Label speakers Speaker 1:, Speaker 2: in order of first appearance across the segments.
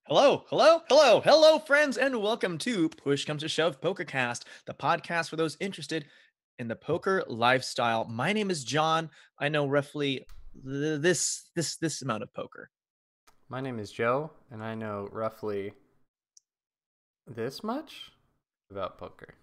Speaker 1: Hello, friends, and welcome to Push Comes to Shove PokerCast, the podcast for those interested in the poker lifestyle. My name is John. I know roughly this amount of poker.
Speaker 2: My name is Joe, and I know roughly this much about poker.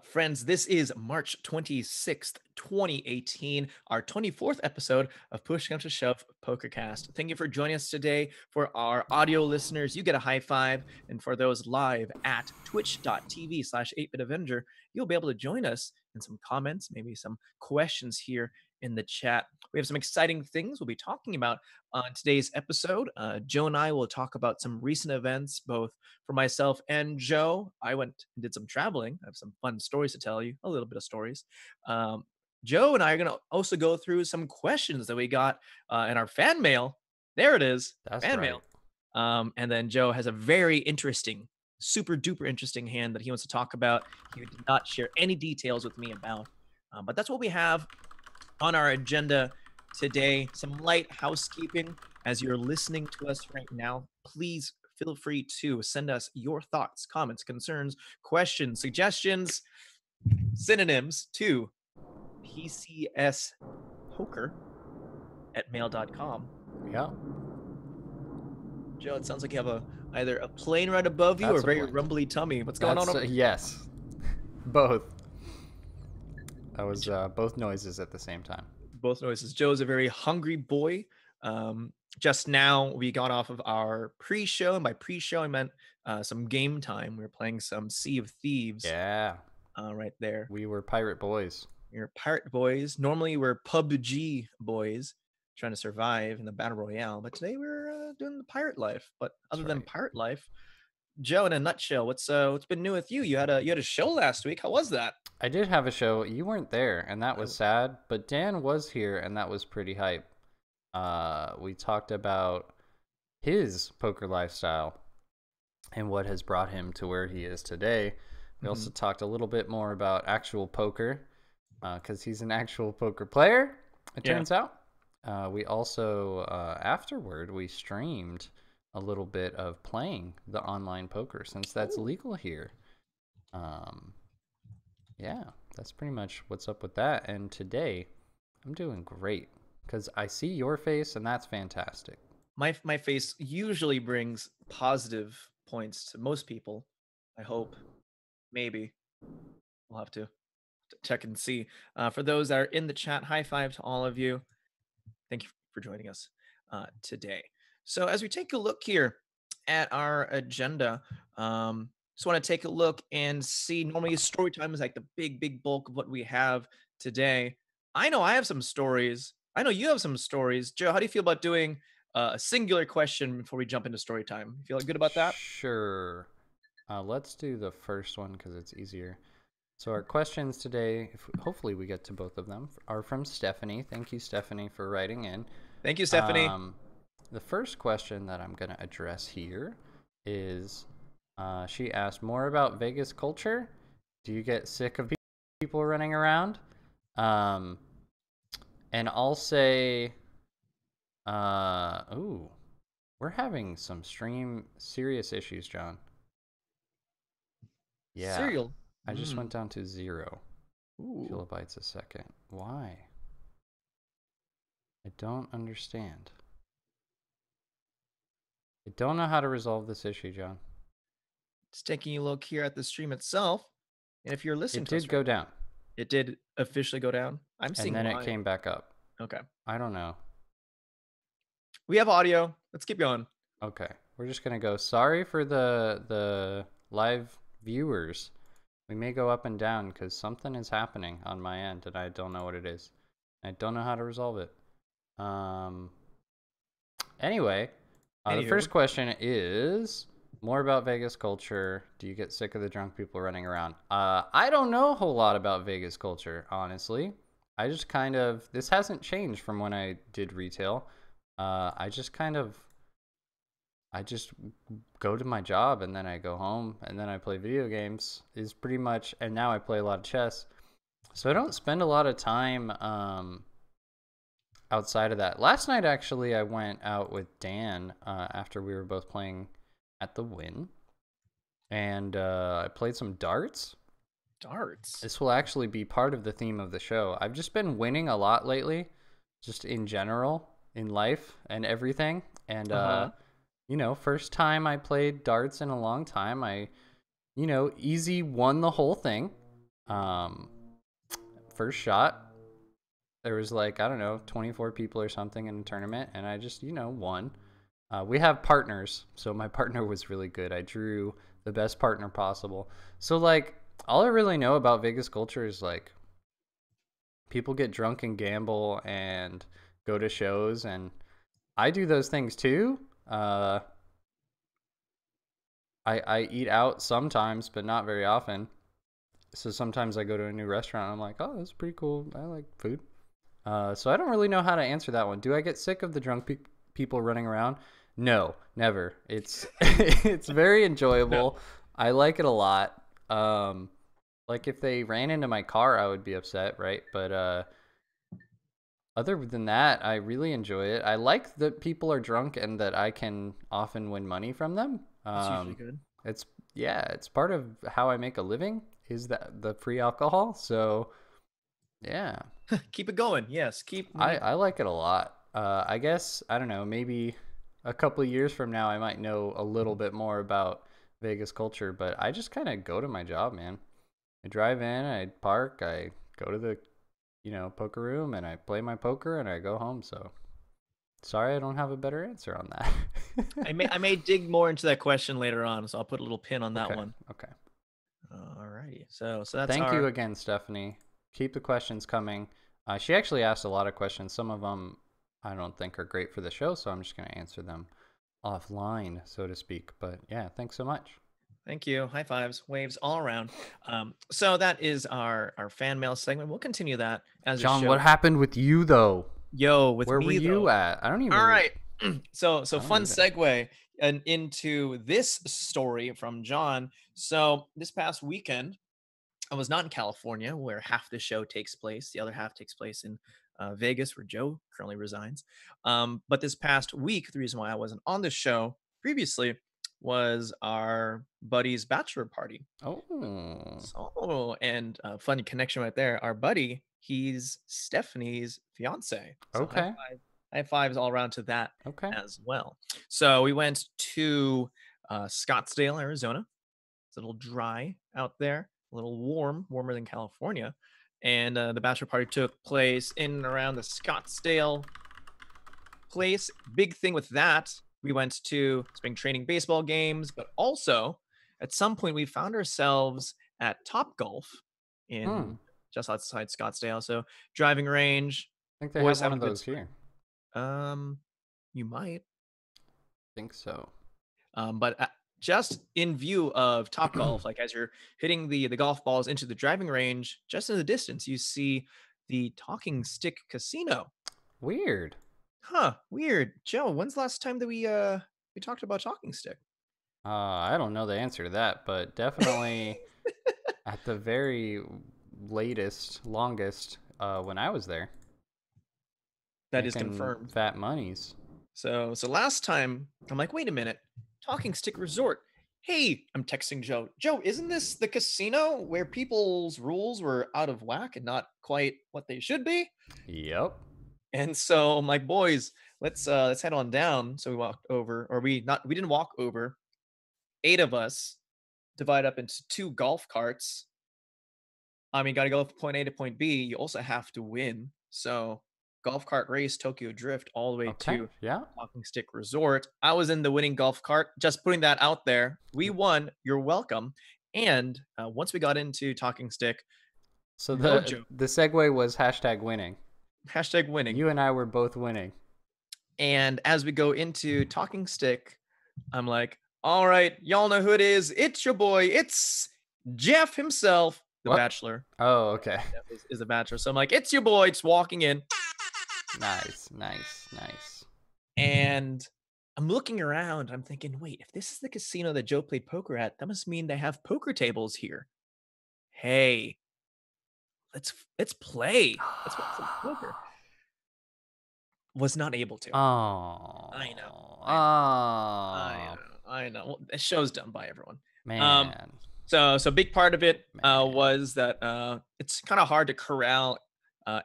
Speaker 1: Friends, this is March 26th, 2018, our 24th episode of Push Comes to Shove PokerCast. Thank you for joining us today. For our audio listeners, you get a high five. And for those live at twitch.tv/8bitavenger, you'll be able to join us in some comments, maybe some questions here in the chat. We have some exciting things we'll be talking about on today's episode. Joe and I will talk about some recent events, both for myself and Joe. I went and did some traveling. I have some fun stories to tell you, a little bit of stories. Joe and I are going to also go through some questions that we got in our fan mail. There it is,
Speaker 2: That's
Speaker 1: fan
Speaker 2: right.
Speaker 1: mail. And then Joe has a very interesting, super duper interesting hand that he wants to talk about. He did not share any details with me about, but that's what we have on our agenda today. Some light housekeeping. As you're listening to us right now, please feel free to send us your thoughts, comments, concerns, questions, suggestions, synonyms to pcspoker@mail.com.
Speaker 2: Yeah.
Speaker 1: Joe, it sounds like you have either a plane right above you or a very rumbly tummy. What's going on over there?
Speaker 2: Yes. Both. That was both noises at the same time.
Speaker 1: Both noises. Joe's a very hungry boy. Just now we got off of our pre-show, and by pre-show I meant some game time. We were playing some Sea of Thieves.
Speaker 2: Yeah.
Speaker 1: Right there.
Speaker 2: We were pirate boys.
Speaker 1: We're pirate boys. Normally we're PUBG boys trying to survive in the battle royale, but today we're doing the pirate life. But other than pirate life, Joe, in a nutshell, what's been new with you? You had a show last week. How was that?
Speaker 2: I did have a show. You weren't there, and that was sad. But Dan was here, and that was pretty hype. We talked about his poker lifestyle and what has brought him to where he is today. We also talked a little bit more about actual poker, because he's an actual poker player, it turns out. We also, afterward, we streamed a little bit of playing the online poker, since that's legal here. Yeah, that's pretty much what's up with that. And today, I'm doing great, because I see your face, and that's fantastic.
Speaker 1: My face usually brings positive points to most people. I hope. Maybe. We'll have to check and see. For those that are in the chat, high five to all of you. Thank you for joining us today. So as we take a look here at our agenda, just want to take a look and see. Normally story time is like the big bulk of what we have today. I know I have some stories. I know you have some stories. Joe, how do you feel about doing a singular question before we jump into story time? You feel good about that?
Speaker 2: Sure. Let's do the first one because it's easier. So our questions today, hopefully we get to both of them, are from Stephanie. Thank you, Stephanie, for writing in.
Speaker 1: Thank you, Stephanie.
Speaker 2: The first question that I'm going to address here is, she asked more about Vegas culture. Do you get sick of people running around? And I'll say, ooh, we're having some serious issues, John. Yeah.
Speaker 1: Cereal.
Speaker 2: I just went down to 0
Speaker 1: Ooh.
Speaker 2: kilobytes a second. Why? I don't understand. I don't know how to resolve this issue, John.
Speaker 1: Just taking a look here at the stream itself. And if you're listening to
Speaker 2: it did go down.
Speaker 1: It did officially go down. I'm seeing
Speaker 2: and then it came back up.
Speaker 1: Okay.
Speaker 2: I don't know.
Speaker 1: We have audio. Let's keep going.
Speaker 2: Okay. We're just going to go. Sorry for the live viewers. We may go up and down because something is happening on my end and I don't know what it is. I don't know how to resolve it. Anyway, the first question is more about Vegas culture. Do you get sick of the drunk people running around? I don't know a whole lot about Vegas culture, honestly. I just kind of, this hasn't changed from when I did retail. I just go to my job and then I go home and then I play video games is pretty much, and now I play a lot of chess. So I don't spend a lot of time outside of that. Last night, actually, I went out with Dan after we were both playing at the Win, and I played some darts.
Speaker 1: Darts.
Speaker 2: This will actually be part of the theme of the show. I've just been winning a lot lately, just in general in life and everything. And
Speaker 1: Uh-huh.
Speaker 2: first time I played darts in a long time, I easy won the whole thing. Um, First shot, there was like, I don't know, 24 people or something in the tournament, and I just won. We have partners, so my partner was really good. I drew the best partner possible. So like, all I really know about Vegas culture is like people get drunk and gamble and go to shows, and I do those things too. uh I eat out sometimes, but not very often. So sometimes I go to a new restaurant and I'm like, oh, that's pretty cool, I like food. So I don't really know how to answer that one. Do I get sick of the drunk people running around? No, never. It's it's very
Speaker 1: No.
Speaker 2: enjoyable. I like it a lot. Like if they ran into my car, I would be upset, right? But other than that, I really enjoy it. I like that people are drunk and that I can often win money from them.
Speaker 1: That's usually good.
Speaker 2: It's Yeah, it's part of how I make a living is that the free alcohol. So yeah,
Speaker 1: Keep it going. Yes, keep
Speaker 2: I
Speaker 1: me.
Speaker 2: I like it a lot. I guess I don't know. Maybe a couple of years from now, I might know a little bit more about Vegas culture. But I just kind of go to my job, man. I drive in, I park, I go to the poker room, and I play my poker, and I go home. So sorry, I don't have a better answer on that.
Speaker 1: I may dig more into that question later on, so I'll put a little pin on that
Speaker 2: Okay,
Speaker 1: one.
Speaker 2: okay.
Speaker 1: Alrighty. So that's
Speaker 2: Thank you
Speaker 1: our.
Speaker 2: again, Stephanie. Keep the questions coming. She actually asked a lot of questions. Some of them I don't think are great for the show, so I'm just going to answer them offline, so to speak. But yeah, thanks so much.
Speaker 1: Thank you. High fives, waves all around. So that is our fan mail segment. We'll continue that as a
Speaker 2: John, what
Speaker 1: show.
Speaker 2: happened with you though?
Speaker 1: Yo, with
Speaker 2: Where were
Speaker 1: me
Speaker 2: you
Speaker 1: though.
Speaker 2: at?
Speaker 1: All right. So
Speaker 2: I don't
Speaker 1: fun
Speaker 2: even.
Speaker 1: segue and into this story from John. So this past weekend, I was not in California, where half the show takes place. The other half takes place in Vegas, where Joe currently resides. But this past week, the reason why I wasn't on the show previously was our buddy's bachelor party.
Speaker 2: Oh,
Speaker 1: So, and funny connection right there. Our buddy, he's Stephanie's fiance. So
Speaker 2: okay,
Speaker 1: high fives all around to that
Speaker 2: okay.
Speaker 1: as well. So we went to Scottsdale, Arizona. It's a little dry out there, a little warmer than California. And the bachelor party took place in and around the Scottsdale place. Big thing with that, we went to spring training baseball games, but also at some point we found ourselves at Top Golf in
Speaker 2: Hmm.
Speaker 1: just outside Scottsdale. So driving range,
Speaker 2: I think they have
Speaker 1: boys
Speaker 2: one
Speaker 1: having
Speaker 2: of
Speaker 1: a good
Speaker 2: those here.
Speaker 1: time. You might.
Speaker 2: Think so.
Speaker 1: But just in view of Top Golf, like as you're hitting the golf balls into the driving range, just in the distance, you see the Talking Stick Casino.
Speaker 2: Weird.
Speaker 1: Huh, weird. Joe, when's the last time that we talked about Talking Stick?
Speaker 2: I don't know the answer to that, but definitely at the very latest, longest, when I was there,
Speaker 1: That is
Speaker 2: making
Speaker 1: confirmed.
Speaker 2: fat monies.
Speaker 1: So last time I'm like, wait a minute, Talking Stick Resort. Hey, I'm texting Joe. Joe, isn't this the casino where people's rules were out of whack and not quite what they should be?
Speaker 2: Yep.
Speaker 1: And so I'm like, boys, let's head on down. So we walked over, or we didn't walk over. Eight of us divide up into two golf carts. I mean, got to go from point A to point B. You also have to win. So golf cart race, Tokyo Drift, all the way
Speaker 2: Okay.
Speaker 1: to
Speaker 2: Yeah.
Speaker 1: Talking Stick Resort. I was in the winning golf cart. Just putting that out there. We won. You're welcome. And once we got into Talking Stick,
Speaker 2: So
Speaker 1: no
Speaker 2: the
Speaker 1: joke,
Speaker 2: the segue was hashtag winning.
Speaker 1: hashtag winning.
Speaker 2: You and I were both winning.
Speaker 1: And as we go into Talking Stick, I'm like, all right, y'all know who it is. It's your boy. It's Jeff himself, the
Speaker 2: What?
Speaker 1: Bachelor.
Speaker 2: Oh, okay.
Speaker 1: Jeff is the Bachelor. So I'm like, it's your boy. It's walking in.
Speaker 2: Nice, nice, nice.
Speaker 1: And I'm looking around. I'm thinking, wait, if this is the casino that Joe played poker at, that must mean they have poker tables here. Hey, let's play. Let's play some poker. Was not able to.
Speaker 2: Oh,
Speaker 1: I know. I know. I
Speaker 2: oh.
Speaker 1: know. I know. Well, the show's done by everyone. Um,
Speaker 2: Man,
Speaker 1: so big part of it
Speaker 2: man.
Speaker 1: was that it's kind of hard to corral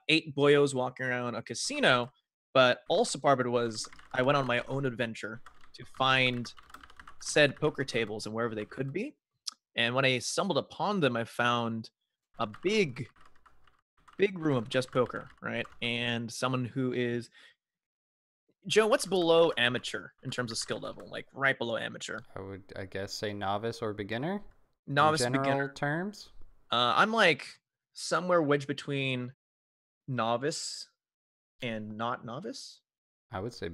Speaker 1: 8 boyos walking around a casino, but also part of it was I went on my own adventure to find said poker tables and wherever they could be. And when I stumbled upon them, I found a big room of just poker, right? And someone who is Joe, what's below amateur in terms of skill level? Like right below amateur.
Speaker 2: I would, I guess, say novice or beginner in
Speaker 1: Novice,
Speaker 2: general
Speaker 1: beginner.
Speaker 2: terms.
Speaker 1: I'm like somewhere wedged between novice and not novice
Speaker 2: I would say,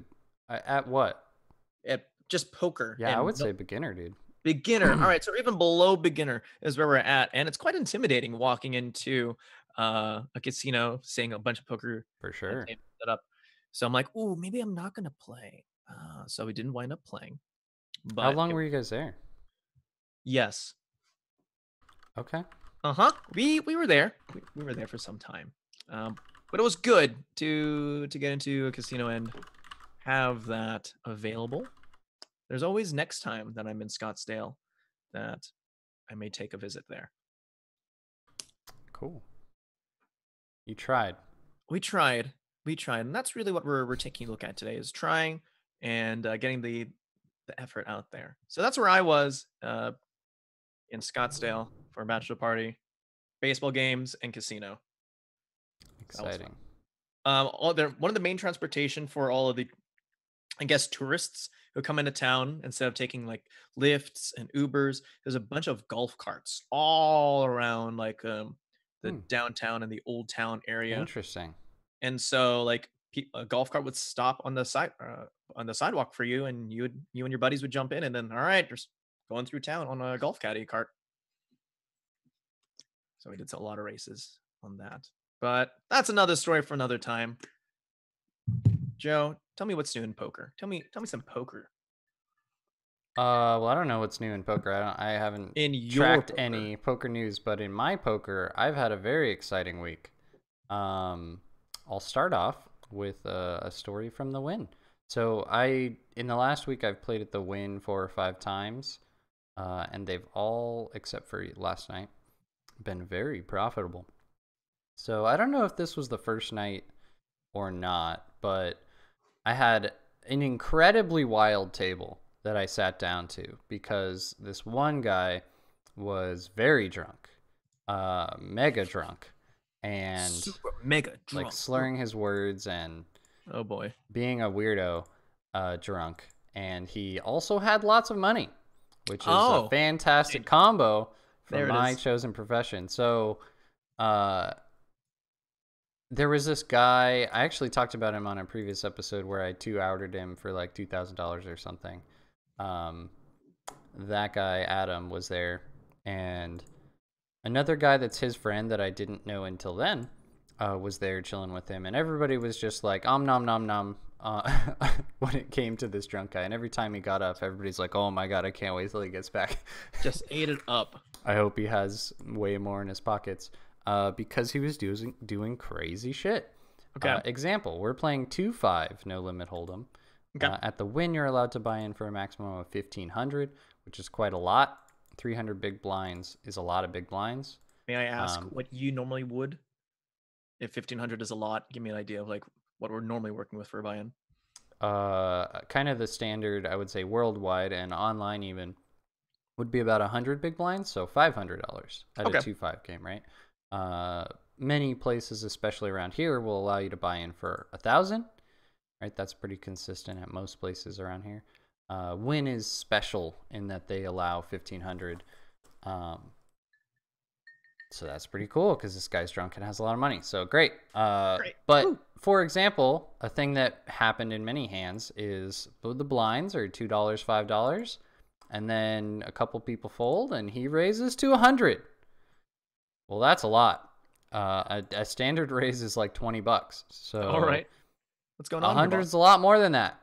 Speaker 2: at what?
Speaker 1: at just poker
Speaker 2: Yeah, I
Speaker 1: and
Speaker 2: would
Speaker 1: no,
Speaker 2: say beginner, dude.
Speaker 1: beginner. All right, so even below beginner is where we're at, and it's quite intimidating walking into a casino, seeing a bunch of poker
Speaker 2: For sure.
Speaker 1: tables set up. So I'm like, "Ooh, maybe I'm not gonna play." So we didn't wind up playing,
Speaker 2: How
Speaker 1: but
Speaker 2: long were you guys there?
Speaker 1: yes,
Speaker 2: Okay.
Speaker 1: we were there. We were there for some time, but it was good to get into a casino and have that available. There's always next time that I'm in Scottsdale that I may take a visit there.
Speaker 2: Cool. You tried.
Speaker 1: We tried, and that's really what we're taking a look at today is trying and getting the effort out there. So that's where I was in Scottsdale for a bachelor party, baseball games, and casino. So that was fun.
Speaker 2: Exciting.
Speaker 1: One of the main transportation for all of the, I guess, tourists who come into town instead of taking like lifts and Ubers. There's a bunch of golf carts all around like the
Speaker 2: Hmm.
Speaker 1: downtown and the old town area,
Speaker 2: Interesting.
Speaker 1: and so like a golf cart would stop on the sidewalk for you, and you and your buddies would jump in, and then all right, just going through town on a golf caddy cart. So we did a lot of races on that, but that's another story for another time. Joe, tell me what's new in poker. Tell me some poker
Speaker 2: Well, I don't know what's new in poker. I haven't
Speaker 1: in your
Speaker 2: tracked
Speaker 1: poker.
Speaker 2: any poker news, but in my poker, I've had a very exciting week. Um, I'll start off with a story from the Win. So in the last week, I've played at the Win 4 or 5 times, and they've all, except for last night, been very profitable. So I don't know if this was the first night or not, but I had an incredibly wild table that I sat down to because this one guy was very drunk, mega drunk, and
Speaker 1: Super mega
Speaker 2: like
Speaker 1: drunk.
Speaker 2: slurring his words and
Speaker 1: Oh boy.
Speaker 2: being a weirdo drunk. And he also had lots of money, which is a
Speaker 1: Oh,
Speaker 2: fantastic combo for
Speaker 1: there it
Speaker 2: my
Speaker 1: is.
Speaker 2: chosen profession. So, uh, there was this guy. I actually talked about him on a previous episode where I 2 outed him for like $2,000 or something. Um, that guy Adam was there, and another guy that's his friend that I didn't know until then was there chilling with him, and everybody was just like nom nom nom when it came to this drunk guy. And every time he got up, everybody's like, "Oh my god, I can't wait till he gets back."
Speaker 1: Just ate it up.
Speaker 2: I hope he has way more in his pockets because he was doing crazy shit.
Speaker 1: Okay.
Speaker 2: Example: we're playing 2-5 no limit hold'em.
Speaker 1: Okay.
Speaker 2: At the Win, you're allowed to buy in for a maximum of 1,500, which is quite a lot. 300 big blinds is a lot of big blinds.
Speaker 1: May I ask
Speaker 2: Um,
Speaker 1: what you normally would? If 1,500 is a lot, give me an idea of like what we're normally working with for a buy-in.
Speaker 2: Kind of the standard, I would say, worldwide and online even would be about 100 big blinds, so $500 at a
Speaker 1: Okay.
Speaker 2: 2-5 game, right? Many places, especially around here, will allow you to buy in for 1,000, right? That's pretty consistent at most places around here. Win is special in that they allow 1,500. So that's pretty cool because this guy's drunk and has a lot of money. So great.
Speaker 1: Great.
Speaker 2: But
Speaker 1: Woo.
Speaker 2: for example, a thing that happened in many hands is the blinds are $2, $5, and then a couple people fold, and he raises to 100. Well, that's a lot. A standard raise is like $20. So
Speaker 1: All right. What's going on here,
Speaker 2: 100
Speaker 1: boss?
Speaker 2: is a lot more than that.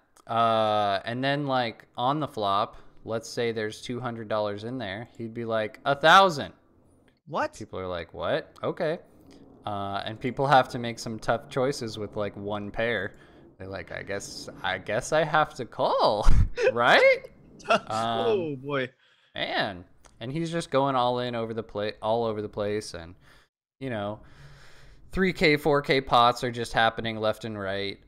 Speaker 2: And then like on the flop, let's say there's $200 in there, he'd be like 1,000.
Speaker 1: What?
Speaker 2: People are like, what? Okay. And people have to make some tough choices with like one pair. They're like, I guess I have to call, right? Um,
Speaker 1: Oh boy.
Speaker 2: man, and he's just going all in over the all over the place, and you know, 3K, 4K pots are just happening left and right,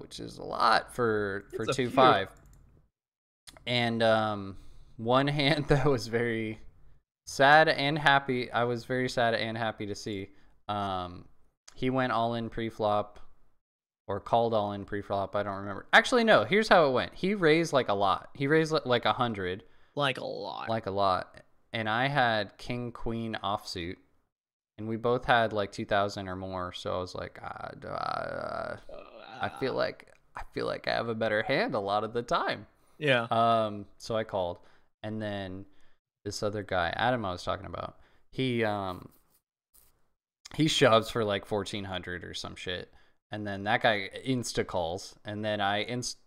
Speaker 2: which is a lot for
Speaker 1: It's a
Speaker 2: two
Speaker 1: few.
Speaker 2: five. And one hand that was very sad and happy. I was very sad and happy to see. Um, he went all in pre-flop or called all in pre-flop. I don't remember. Actually, no. Here's how it went. He raised like a lot. He raised like 100,
Speaker 1: Like a lot.
Speaker 2: like a lot. And I had king queen offsuit, and we both had like 2,000 or more. So I was like, I feel like I have a better hand a lot of the time.
Speaker 1: Yeah.
Speaker 2: So I called, and then this other guy, Adam, I was talking about, he shoves for like 1,400 or some shit, and then that guy insta calls, and then I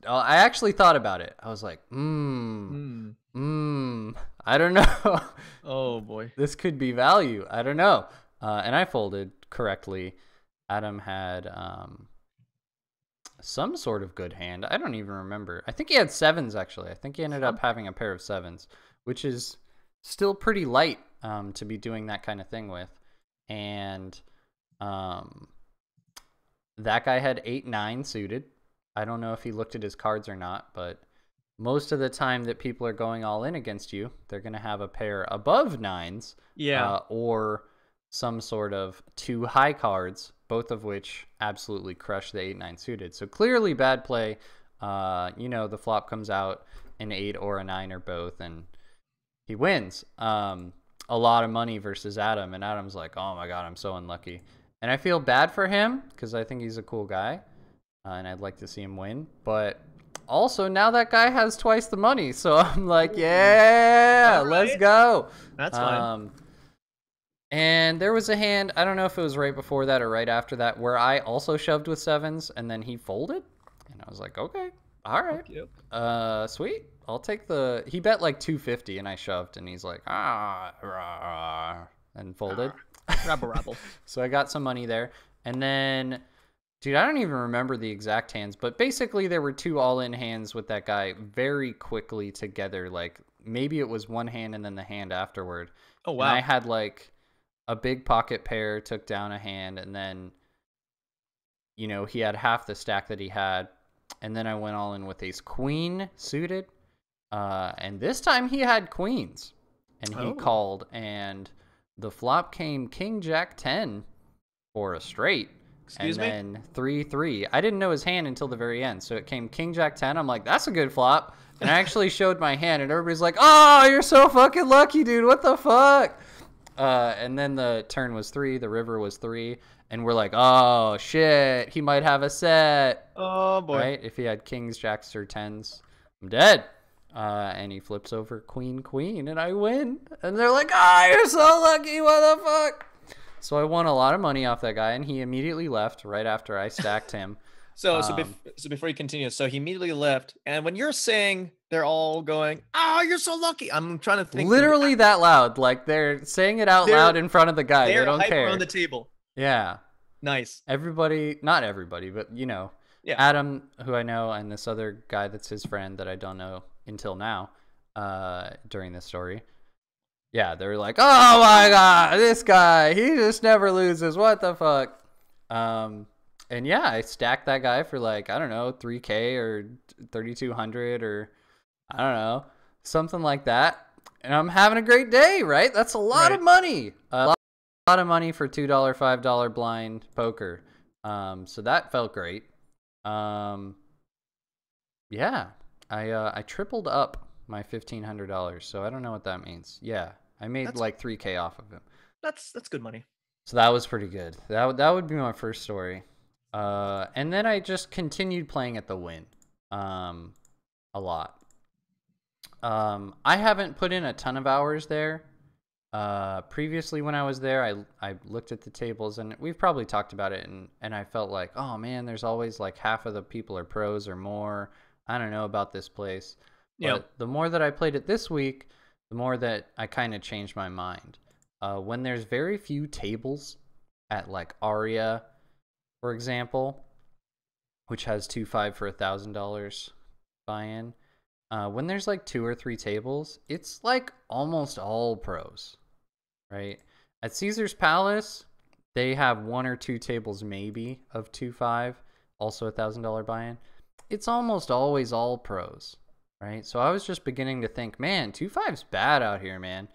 Speaker 2: actually thought about it. I was like,
Speaker 1: Hmm.
Speaker 2: I don't know.
Speaker 1: Oh boy.
Speaker 2: This could be value. I don't know. And I folded correctly. Adam had some sort of good hand. I don't even remember. I think he had sevens, actually. I think he ended up having a pair of sevens, which is still pretty light to be doing that kind of thing with. And that guy had 8-9 suited. I don't know if he looked at his cards or not, but most of the time that people are going all in against you, they're going to have a pair above nines,
Speaker 1: Yeah.
Speaker 2: or some sort of two high cards, both of which absolutely crush the 8-9 suited. So clearly bad play. The flop comes out an 8 or a 9 or both, and he wins a lot of money versus Adam. And Adam's like, oh my God, I'm so unlucky. And I feel bad for him because I think he's a cool guy, and I'd like to see him win. But also, now that guy has twice the money. So I'm like, yeah, let's go.
Speaker 1: That's fine.
Speaker 2: And there was a hand, I don't know if it was right before that or right after that, where I also shoved with sevens, and then he folded. And I was like, okay, all right.
Speaker 1: Yep.
Speaker 2: Sweet. I'll take he bet like 250, and I shoved, and he's like, and folded.
Speaker 1: Rabble, rabble.
Speaker 2: So I got some money there. And then, dude, I don't even remember the exact hands, but basically there were two all-in hands with that guy very quickly together. Like, maybe it was one hand and then the hand afterward.
Speaker 1: Oh, wow.
Speaker 2: And I had like a big pocket pair, took down a hand, and then, he had half the stack that he had. And then I went all in with ace queen suited. And this time he had queens. And he called, and the flop came king jack 10 for a straight.
Speaker 1: Excuse me?
Speaker 2: And then 3-3. I didn't know his hand until the very end. So it came king jack 10. I'm like, that's a good flop. And I actually showed my hand, and everybody's like, oh, you're so fucking lucky, dude. What the fuck? And then the turn was 3. The river was 3. And we're like, oh, shit. He might have a set.
Speaker 1: Oh, boy.
Speaker 2: Right? If he had kings, jacks, or 10s, I'm dead. And he flips over queen, queen, and I win. And they're like, oh, you're so lucky. What the fuck? So I won a lot of money off that guy, and he immediately left right after I stacked him.
Speaker 1: So before you continue, so he immediately left. And when you're saying they're all going, oh, you're so lucky, I'm trying to think.
Speaker 2: Literally that loud. Like, they're saying it out loud in front of the guy. They don't care.
Speaker 1: They're on the table.
Speaker 2: Yeah.
Speaker 1: Nice.
Speaker 2: Everybody, not everybody, but,
Speaker 1: Yeah.
Speaker 2: Adam, who I know, and this other guy that's his friend that I don't know until now during this story. Yeah, they're like, oh my God, this guy, he just never loses. What the fuck? And yeah, I stacked that guy for like, I don't know, 3K or 3,200 or I don't know, something like that. And I'm having a great day, right? That's a lot of money. A lot of money for $2, $5 blind poker. So that felt great. Yeah, I tripled up my $1,500. So I don't know what that means. Yeah, I made like 3K off of him.
Speaker 1: That's good money.
Speaker 2: So that was pretty good. That would be my first story. And then I just continued playing at the win. A lot. I haven't put in a ton of hours there. Previously when I was there, I looked at the tables, and we've probably talked about it, and I felt like, oh man, there's always like half of the people are pros or more. I don't know about this place. But the more that I played it this week, the more that I kind of changed my mind. When there's very few tables at like Aria, for example, which has 2-5 for $1,000 buy-in, when there's like 2 or 3 tables, it's like almost all pros, right? At Caesar's Palace, they have 1 or 2 tables maybe of 2.5, also $1,000 buy-in. It's almost always all pros, right? So I was just beginning to think, man, 2.5's bad out here, man.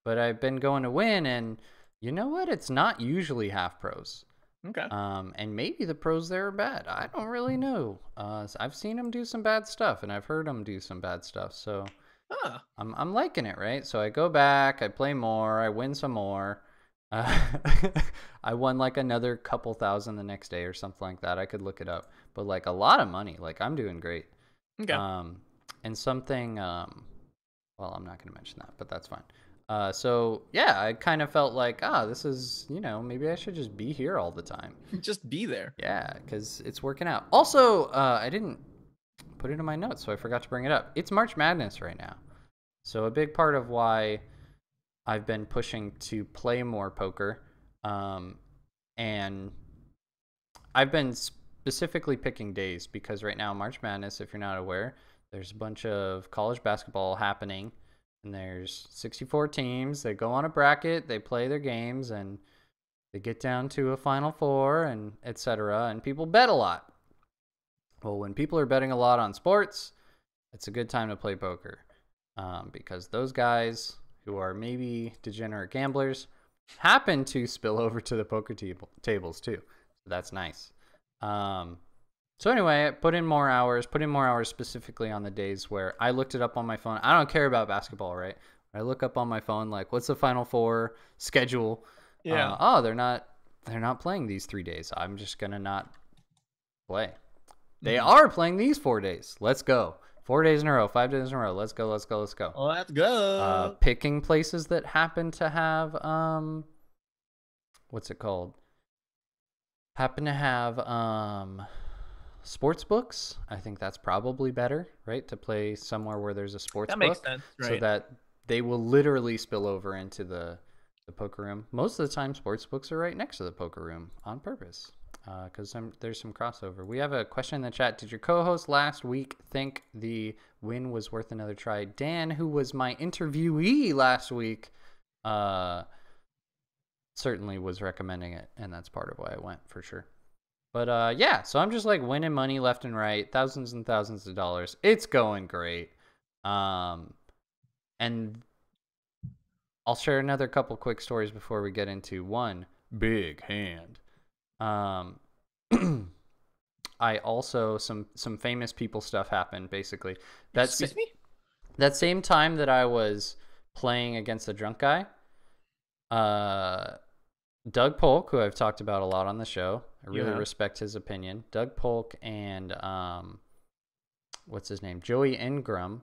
Speaker 2: But I've been going to win, and you know what? It's not usually half pros.
Speaker 1: Okay.
Speaker 2: And maybe the pros there are bad. I don't really know. I've seen them do some bad stuff, and I've heard them do some bad stuff. So
Speaker 1: Ah.
Speaker 2: I'm liking it, right? So I go back, I play more, I win some more. Uh, I won like another couple thousand the next day or something like that. I could look it up, but like a lot of money. Like I'm doing great.
Speaker 1: Okay.
Speaker 2: And something. Well, I'm not going to mention that, but that's fine. So yeah, I kind of felt like, this is, maybe I should just be here all the time.
Speaker 1: Just be there.
Speaker 2: Yeah, because it's working out. Also, I didn't put it in my notes, so I forgot to bring it up. It's March Madness right now. So a big part of why I've been pushing to play more poker, and I've been specifically picking days because right now, March Madness, if you're not aware, there's a bunch of college basketball happening, and there's 64 teams. They go on a bracket, they play their games, and they get down to a Final Four, and etc. And people bet a lot. Well, when people are betting a lot on sports, it's a good time to play poker, because those guys who are maybe degenerate gamblers happen to spill over to the poker tables too. So that's nice. So anyway, put in more hours specifically on the days where I looked it up on my phone. I don't care about basketball, right? I look up on my phone, like, what's the Final Four schedule?
Speaker 1: Yeah.
Speaker 2: They're not playing these 3 days. I'm just going to not play. They are playing these 4 days. Let's go. 4 days in a row, 5 days in a row. Let's go. Let's go. Picking places that happen to have, what's it called? Happen to have, sports books. I think that's probably better, right? To play somewhere where there's a sports
Speaker 1: That makes
Speaker 2: book,
Speaker 1: sense,
Speaker 2: so
Speaker 1: right?
Speaker 2: that they will literally spill over into the poker room. Most of the time, sports books are right next to the poker room on purpose, because there's some crossover. We have a question in the chat. Did your co-host last week think the win was worth another try? Dan, who was my interviewee last week, certainly was recommending it, and that's part of why I went for sure. But yeah, so I'm just like winning money left and right, thousands and thousands of dollars. It's going great. And I'll share another couple quick stories before we get into one big hand. I also some famous people stuff happened basically.
Speaker 1: Excuse me?
Speaker 2: That same time that I was playing against the drunk guy, Doug Polk, who I've talked about a lot on the show, I really respect his opinion. Doug Polk and what's his name? Joey Ingram,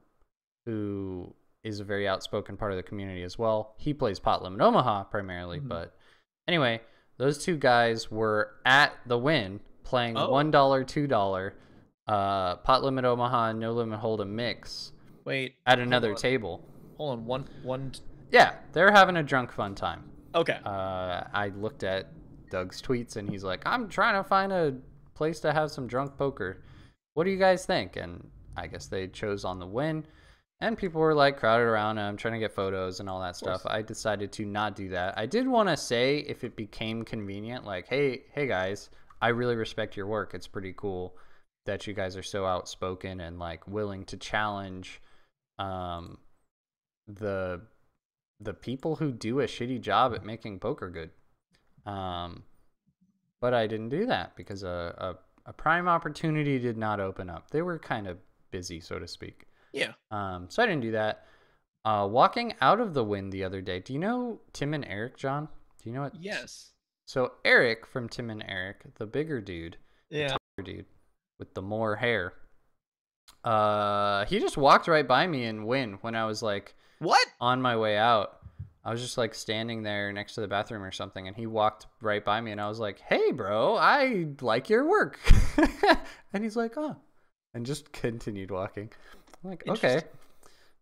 Speaker 2: who is a very outspoken part of the community as well. He plays Pot Limit Omaha primarily, but anyway, those two guys were at the Win playing $1, $2 Pot Limit Omaha and No Limit Hold'em mix.
Speaker 1: Wait,
Speaker 2: at another table.
Speaker 1: Hold on, one.
Speaker 2: Yeah, they're having a drunk fun time.
Speaker 1: Okay.
Speaker 2: I looked at Doug's tweets and he's like, I'm trying to find a place to have some drunk poker. What do you guys think? And I guess they chose on the Win, and people were like crowded around him trying to get photos and all that stuff. I decided to not do that. I did want to say, if it became convenient, like, hey guys, I really respect your work. It's pretty cool that you guys are so outspoken and like willing to challenge the people who do a shitty job at making poker good. But I didn't do that because a prime opportunity did not open up. They were kind of busy, so to speak.
Speaker 1: Yeah.
Speaker 2: So I didn't do that. Walking out of the Win the other day, do you know Tim and Eric, John? Do you know what?
Speaker 1: Yes.
Speaker 2: So Eric from Tim and Eric, the bigger dude,
Speaker 1: the
Speaker 2: taller dude with the more hair, he just walked right by me and Win when I was like,
Speaker 1: what?
Speaker 2: On my way out. I was just like standing there next to the bathroom or something, and he walked right by me, and I was like, hey bro, I like your work. And he's like, oh, and just continued walking. I'm like, okay,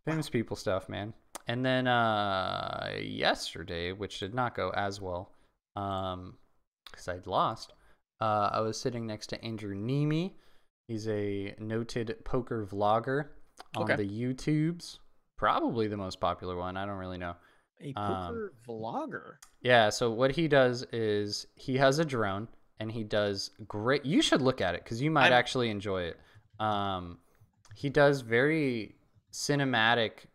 Speaker 2: famous people stuff, man. And then yesterday, which did not go as well, because I'd lost, I was sitting next to Andrew Nemi. He's a noted poker vlogger. on
Speaker 1: Okay.
Speaker 2: the YouTubes. Probably the most popular one. I don't really know.
Speaker 1: A
Speaker 2: Um,
Speaker 1: poker vlogger.
Speaker 2: yeah, so what he does is he has a drone and he does great. You should look at it because you might
Speaker 1: I'm
Speaker 2: actually enjoy it. Um, he does very cinematic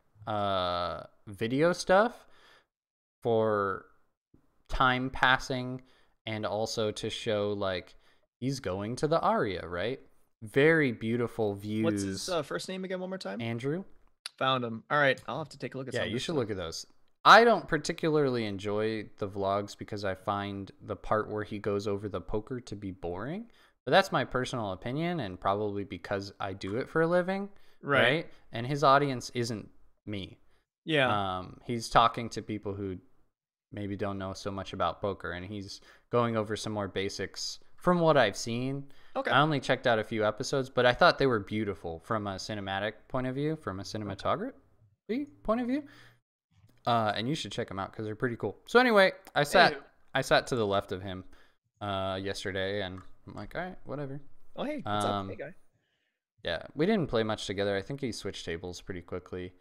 Speaker 2: video stuff for time passing and also to show like he's going to the aria, right? Very beautiful
Speaker 1: What's his
Speaker 2: views.
Speaker 1: first name again? One more time.
Speaker 2: Andrew?
Speaker 1: Found him. All right, I'll have to take a look at
Speaker 2: Yeah,
Speaker 1: some of
Speaker 2: you
Speaker 1: this
Speaker 2: should
Speaker 1: stuff.
Speaker 2: look at those. I don't particularly enjoy the vlogs because I find the part where he goes over the poker to be boring. But that's my personal opinion, and probably because I do it for a living,
Speaker 1: Right.
Speaker 2: right? And his audience isn't me.
Speaker 1: Yeah.
Speaker 2: He's talking to people who maybe don't know so much about poker, and he's going over some more basics from what I've seen.
Speaker 1: Okay.
Speaker 2: I only checked out a few episodes, but I thought they were beautiful from a cinematic point of view, from a cinematography point of view. And you should check them out because they're pretty cool. So anyway, I
Speaker 1: Anywho.
Speaker 2: sat to the left of him yesterday, and I'm like, all right, whatever.
Speaker 1: Oh, hey, what's up? Hey, guy.
Speaker 2: Yeah, we didn't play much together. I think he switched tables pretty quickly,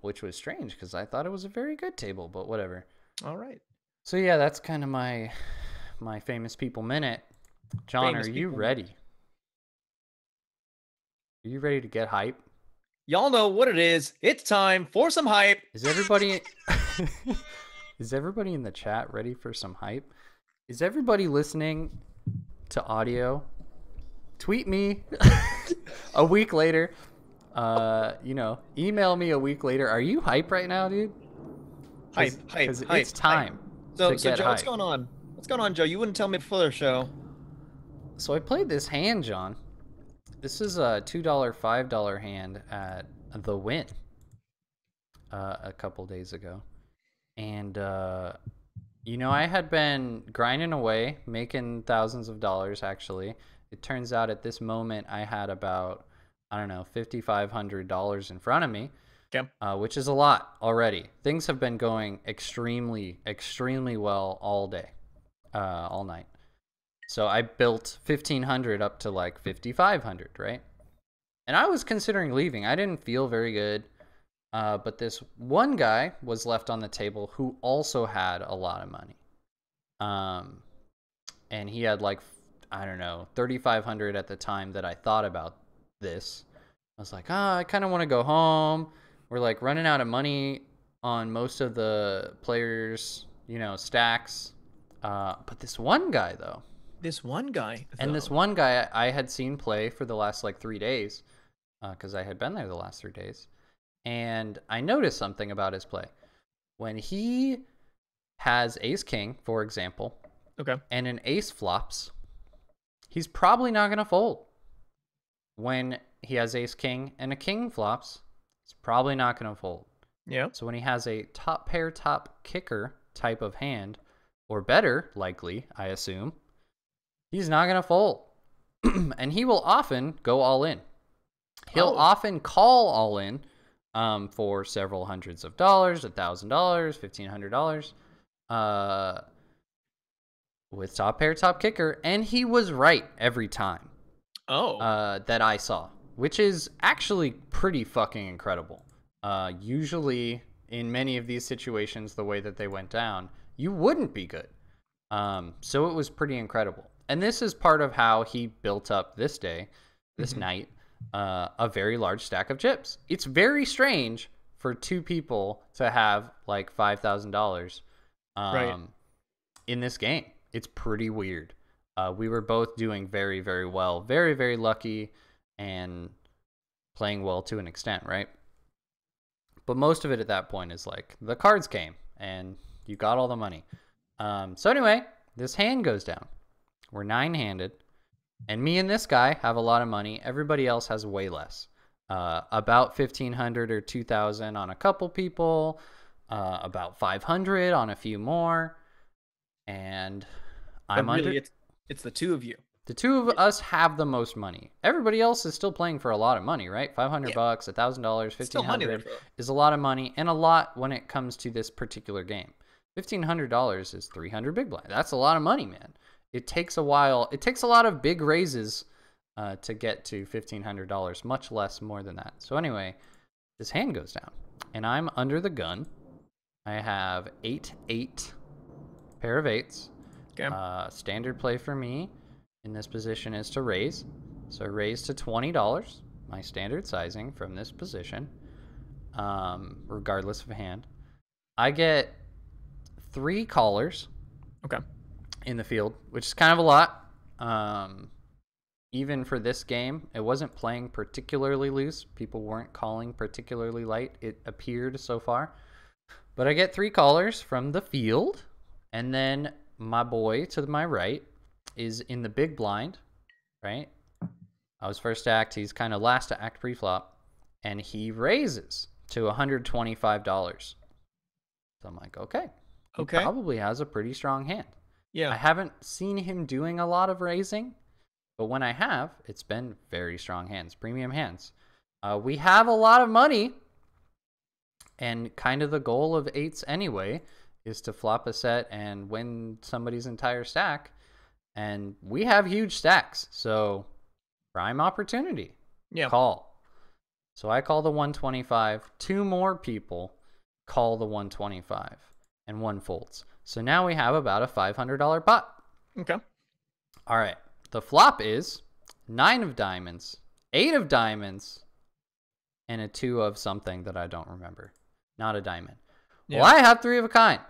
Speaker 2: which was strange because I thought it was a very good table, but whatever.
Speaker 1: All right.
Speaker 2: So yeah, that's kind of my famous people minute. John,
Speaker 1: Famous
Speaker 2: are you
Speaker 1: people.
Speaker 2: ready? Are you ready to get hype?
Speaker 1: Y'all know what it is. It's time for some hype.
Speaker 2: Is everybody is everybody in the chat ready for some hype? Is everybody listening to audio? Tweet me a week later. Email me a week later. Are you hype right now, dude?
Speaker 1: Hype.
Speaker 2: Because it's time.
Speaker 1: So,
Speaker 2: to get
Speaker 1: Joe, what's
Speaker 2: hype.
Speaker 1: going on? What's going on, Joe? You wouldn't tell me before the show.
Speaker 2: So I played this hand, John. This is a $2, $5 hand at the Win a couple days ago. And, I had been grinding away, making thousands of dollars, actually. It turns out at this moment I had about, I don't know, $5,500 in front of me,
Speaker 1: Okay.
Speaker 2: which is a lot already. Things have been going extremely, extremely well all day, all night. So I built 1,500 up to like 5,500, right? And I was considering leaving. I didn't feel very good. But this one guy was left on the table who also had a lot of money. And he had like, I don't know, 3,500 at the time that I thought about this. I was like, I kind of want to go home. We're like running out of money on most of the players, stacks. But this one guy, though.
Speaker 1: This one guy.
Speaker 2: And this one guy I had seen play for the last like 3 days because I had been there the last 3 days. And I noticed something about his play. When he has ace king, for example,
Speaker 1: Okay.
Speaker 2: and an ace flops, he's probably not going to fold. When he has ace king and a king flops, he's probably not going to fold.
Speaker 1: Yeah.
Speaker 2: So when he has a top pair, top kicker type of hand, or better, likely, I assume, he's not going to fold. And he will often go all in. He'll often call all in for several hundreds of dollars, $1,000, $1,500 with top pair, top kicker. And he was right every time that I saw, which is actually pretty fucking incredible. Usually in many of these situations, the way that they went down, you wouldn't be good. So it was pretty incredible. And this is part of how he built up this day, this night, a very large stack of chips. It's very strange for two people to have like $5,000
Speaker 1: Right.
Speaker 2: in this game. It's pretty weird. We were both doing very, very well, very, very lucky, and playing well to an extent, right? But most of it at that point is like the cards came and you got all the money. So anyway, this hand goes down. We're 9-handed. And me and this guy have a lot of money. Everybody else has way less. About 1,500 or 2,000 on a couple people. About 500 on a few more. And I'm
Speaker 1: but really,
Speaker 2: under...
Speaker 1: it's the two of you.
Speaker 2: The two of us have the most money. Everybody else is still playing for a lot of money, right? $500, $1,000, $1,500 is a lot of money, and a lot when it comes to this particular game. $1,500 is 300 big blind. That's a lot of money, man. It takes a while. It takes a lot of big raises to get to $1,500, much less more than that. So anyway, his hand goes down, and I'm under the gun. I have 8-8, pair of eights.
Speaker 1: Okay.
Speaker 2: Standard play for me in this position is to raise. So I raise to $20, my standard sizing from this position, regardless of hand. I get 3 callers.
Speaker 1: Okay.
Speaker 2: In the field, which is kind of a lot. Even for this game, it wasn't playing particularly loose. People weren't calling particularly light, it appeared so far. But I get 3 callers from the field, and then my boy to my right is in the big blind, right? I was first to act, he's kind of last to act pre-flop, and he raises to $125. So I'm like, okay, he probably has a pretty strong hand.
Speaker 1: Yeah.
Speaker 2: I haven't seen him doing a lot of raising, but when I have, it's been very strong hands, premium hands. We have a lot of money, and kind of the goal of eights anyway is to flop a set and win somebody's entire stack, and we have huge stacks, so prime opportunity.
Speaker 1: Yeah.
Speaker 2: Call. So I call the 125. 2 more people call the 125, and 1 folds. So now we have about a $500 pot.
Speaker 1: Okay.
Speaker 2: All right. The flop is 9 of diamonds, 8 of diamonds, and a 2 of something that I don't remember. Not a diamond. Yeah. Well, I have 3 of a kind.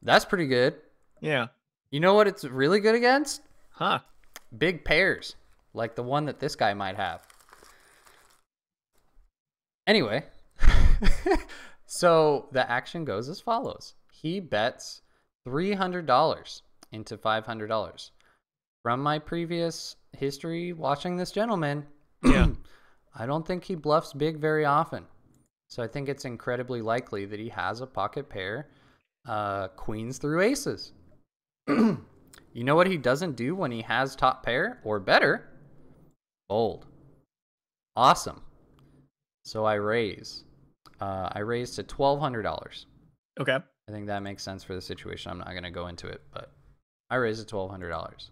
Speaker 2: That's pretty good.
Speaker 1: Yeah.
Speaker 2: You know what it's really good against?
Speaker 1: Huh.
Speaker 2: Big pairs, like the one that this guy might have. Anyway, so the action goes as follows. He bets $300 into $500. From my previous history watching this gentleman,
Speaker 1: yeah,
Speaker 2: I don't think he bluffs big very often. So I think it's incredibly likely that he has a pocket pair, queens through aces. You know what he doesn't do when he has top pair or better? Fold. Awesome. So I raise. I raise to $1,200.
Speaker 1: Okay.
Speaker 2: I think that makes sense for the situation. I'm not going to go into it, but I raise to $1,200.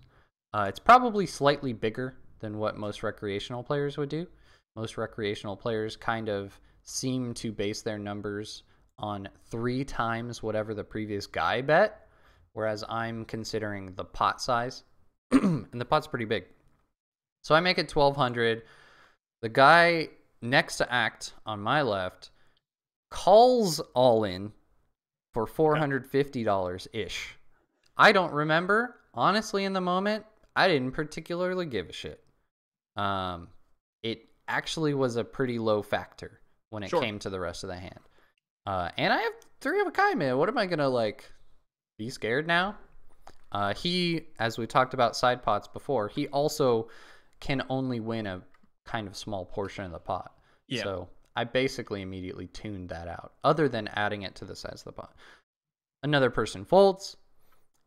Speaker 2: It's probably slightly bigger than what most recreational players would do. Most recreational players kind of seem to base their numbers on 3 times whatever the previous guy bet, whereas I'm considering the pot size, and the pot's pretty big. So I make it $1,200. The guy next to act on my left calls all in for $450-ish. I don't remember. Honestly, in the moment, I didn't particularly give a shit. It actually was a pretty low factor when it came to the rest of the hand. And I have 3 of a kind, man. What am I going to, like, be scared now? He, as we talked about side pots before, he also can only win a kind of small portion of the pot. Yeah. So I basically immediately tuned that out, other than adding it to the size of the pot. Another person folds,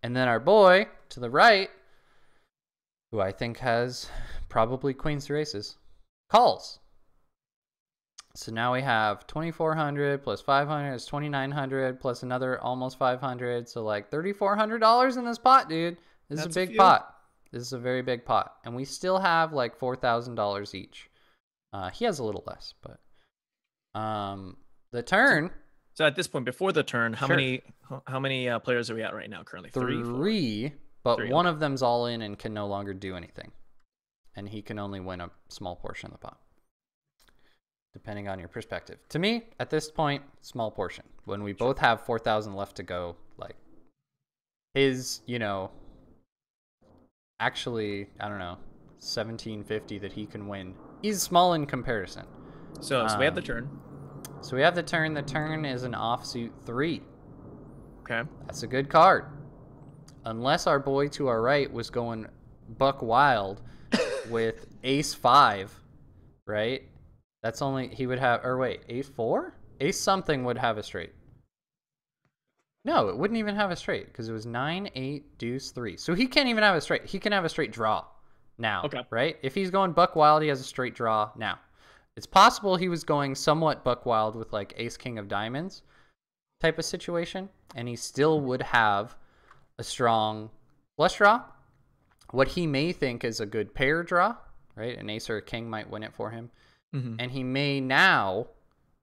Speaker 2: and then our boy to the right, who I think has probably queens through aces, calls. So now we have 2,400 plus 500 is 2,900 plus another almost 500. So like $3,400 in this pot, dude. This is a big pot. This is a very big pot. And we still have like $4,000 each. He has a little less, but the turn.
Speaker 1: So at this point, before the turn, how many players are we at right now currently?
Speaker 2: 3, but 3, one of them's all in and can no longer do anything. And he can only win a small portion of the pot, depending on your perspective. To me, at this point, small portion. When we both have 4,000 left to go, like his, actually, I don't know, 1,750 that he can win is small in comparison.
Speaker 1: So we have the turn.
Speaker 2: So we have the turn. The turn is an offsuit 3.
Speaker 1: Okay. That's
Speaker 2: a good card. Unless our boy to our right was going buck wild with ace 5, right? That's only, he would have, or wait, ace 4? Ace something would have a straight. No, it wouldn't even have a straight because it was 9, 8, deuce, 3. So he can't even have a straight. He can have a straight draw now, right? If he's going buck wild, he has a straight draw now. It's possible he was going somewhat buck wild with like ace king of diamonds type of situation, and he still would have a strong flush draw. What he may think is a good pair draw, right? An ace or a king might win it for him.
Speaker 1: Mm-hmm.
Speaker 2: And he may now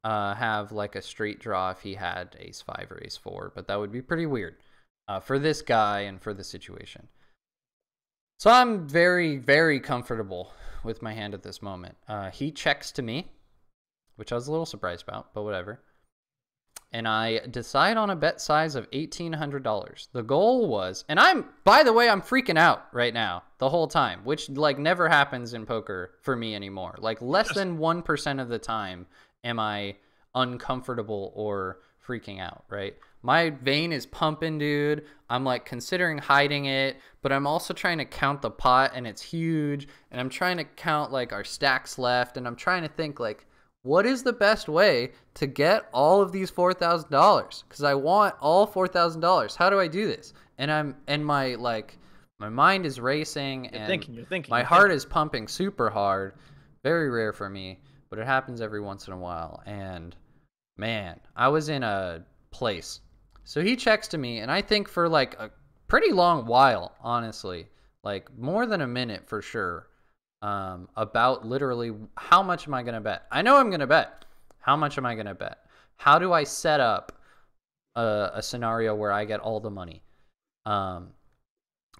Speaker 2: have like a straight draw if he had ace 5 or ace 4, but that would be pretty weird for this guy and for the situation. So I'm very, very comfortable with my hand at this moment. He checks to me, which I was a little surprised about, but whatever. And I decide on a bet size of $1,800. The goal was, and by the way, I'm freaking out right now the whole time, which like never happens in poker for me anymore. Like less than 1% of the time am I uncomfortable or freaking out, right? My vein is pumping, dude. I'm like considering hiding it, but I'm also trying to count the pot, and it's huge, and I'm trying to count like our stacks left, and I'm trying to think like, what is the best way to get all of these $4,000? Because I want all $4,000. How do I do this? And my mind is racing, and my heart is pumping super hard. Very rare for me, but it happens every once in a while. And man, I was in a place. So he checks to me, and I think for like a pretty long while, honestly, like more than a minute for sure. About literally how much am I going to bet? I know I'm going to bet. How much am I going to bet? How do I set up a scenario where I get all the money? While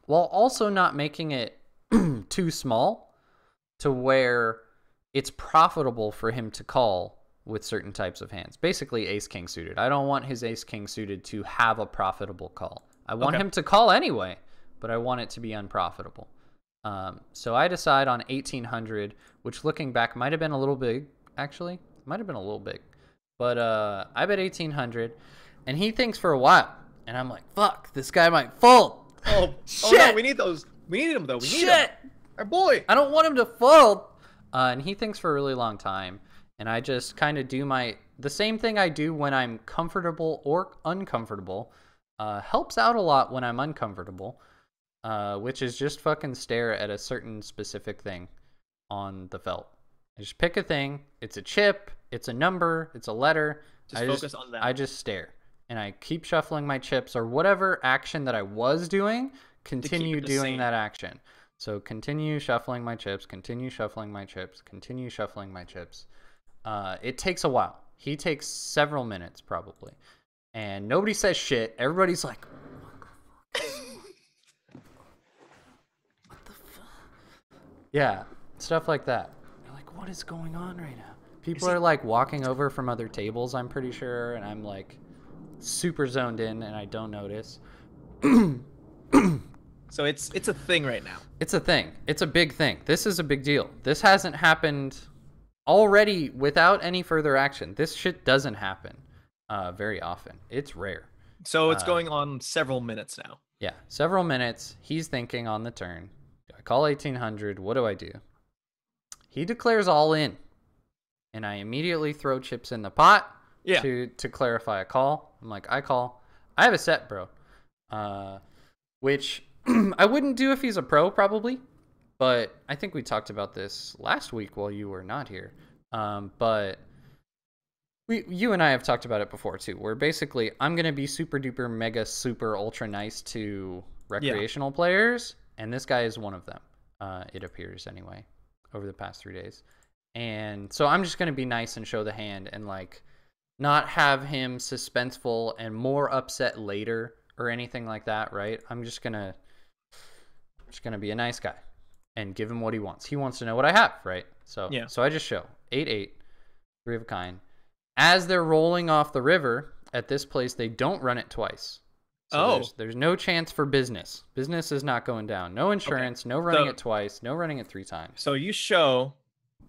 Speaker 2: also not making it too small to where it's profitable for him to call with certain types of hands. Basically ace king suited. I don't want his ace king suited to have a profitable call. I want him to call anyway, but I want it to be unprofitable. So I decide on 1,800, which looking back might have been a little big, actually. Might have been a little big. But I bet 1,800, and he thinks for a while. And I'm like, fuck, this guy might fold.
Speaker 1: Oh, shit. Oh no, we need those. We need him, though. We need him. Our boy.
Speaker 2: I don't want him to fold. And he thinks for a really long time. And I just kind of do the same thing I do when I'm comfortable or uncomfortable. Helps out a lot when I'm uncomfortable. Which is just fucking stare at a certain specific thing on the felt. I just pick a thing. It's a chip. It's a number. It's a letter.
Speaker 1: Just focus on that.
Speaker 2: I just stare. And I keep shuffling my chips, or whatever action that I was doing, continue doing that action. So continue shuffling my chips, continue shuffling my chips, continue shuffling my chips. It takes a while. He takes several minutes probably. And nobody says shit. Everybody's like, yeah, stuff like that. You're like, what is going on right now? People are like walking over from other tables, I'm pretty sure, and I'm like super zoned in and I don't notice.
Speaker 1: So it's a thing right now.
Speaker 2: It's a thing. It's a big thing. This is a big deal. This hasn't happened already without any further action. This shit doesn't happen very often. It's rare.
Speaker 1: So it's going on several minutes now.
Speaker 2: Yeah, several minutes. He's thinking on the turn. I call 1,800. What do I do? He declares all in. And I immediately throw chips in the pot to clarify a call. I'm like, I call. I have a set, bro. Which I wouldn't do if he's a pro, probably. But I think we talked about this last week while you were not here. But you and I have talked about it before, too. Where basically, I'm going to be super duper mega super ultra nice to recreational players. And this guy is one of them, it appears anyway, over the past 3 days. And so I'm just going to be nice and show the hand and like not have him suspenseful and more upset later or anything like that, right? I'm just going to be a nice guy and give him what he wants. He wants to know what I have, right? So I just show 8-8, 3 of a kind. As they're rolling off the river at this place, they don't run it twice. So there's no chance for business. Business is not going down. No insurance, no running it twice, no running it 3 times.
Speaker 1: So you show,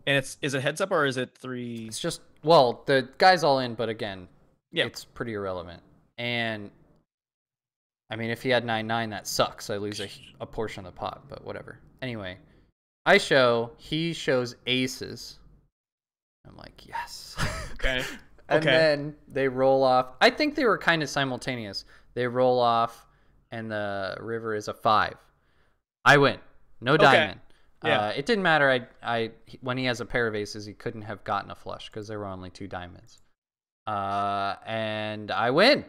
Speaker 1: and is it heads up or is it 3?
Speaker 2: It's just, well, the guy's all in, but again, it's pretty irrelevant. And I mean, if he had 9-9, that sucks. I lose a portion of the pot, but whatever. Anyway, I show, he shows aces. I'm like, yes.
Speaker 1: Okay.
Speaker 2: And then they roll off. I think they were kind of simultaneous. They roll off, and the river is a 5. I win. No diamond. Yeah. It didn't matter. When he has a pair of aces, he couldn't have gotten a flush because there were only 2 diamonds. And I win.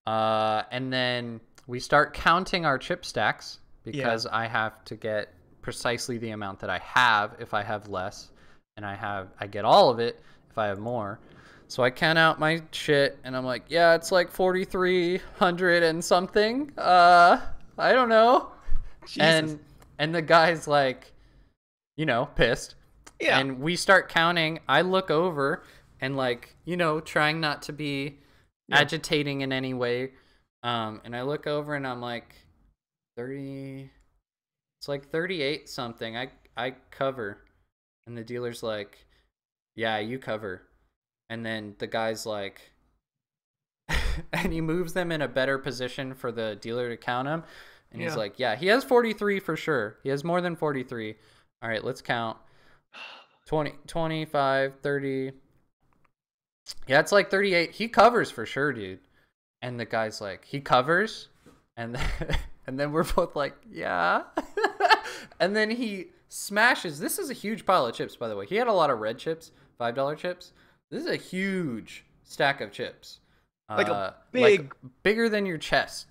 Speaker 2: And then we start counting our chip stacks because I have to get precisely the amount that I have if I have less, and I get all of it if I have more. So I count out my shit, and I'm like, yeah, it's like 4,300 and something. I don't know.
Speaker 1: Jesus.
Speaker 2: And the guy's like, pissed.
Speaker 1: Yeah.
Speaker 2: And we start counting. I look over and like, trying not to be agitating in any way. And I look over and I'm like, 30. It's like 38 something. I cover. And the dealer's like, yeah, you cover. And then the guy's like, and he moves them in a better position for the dealer to count them. And he's like, yeah, he has 43 for sure. He has more than 43. All right, let's count. 20, 25, 30. Yeah, it's like 38. He covers for sure, dude. And the guy's like, he covers? And then, and then we're both like, yeah. And then he smashes. This is a huge pile of chips, by the way. He had a lot of red chips, $5 chips. This is a huge stack of chips.
Speaker 1: Like a big...
Speaker 2: Like bigger than your chest.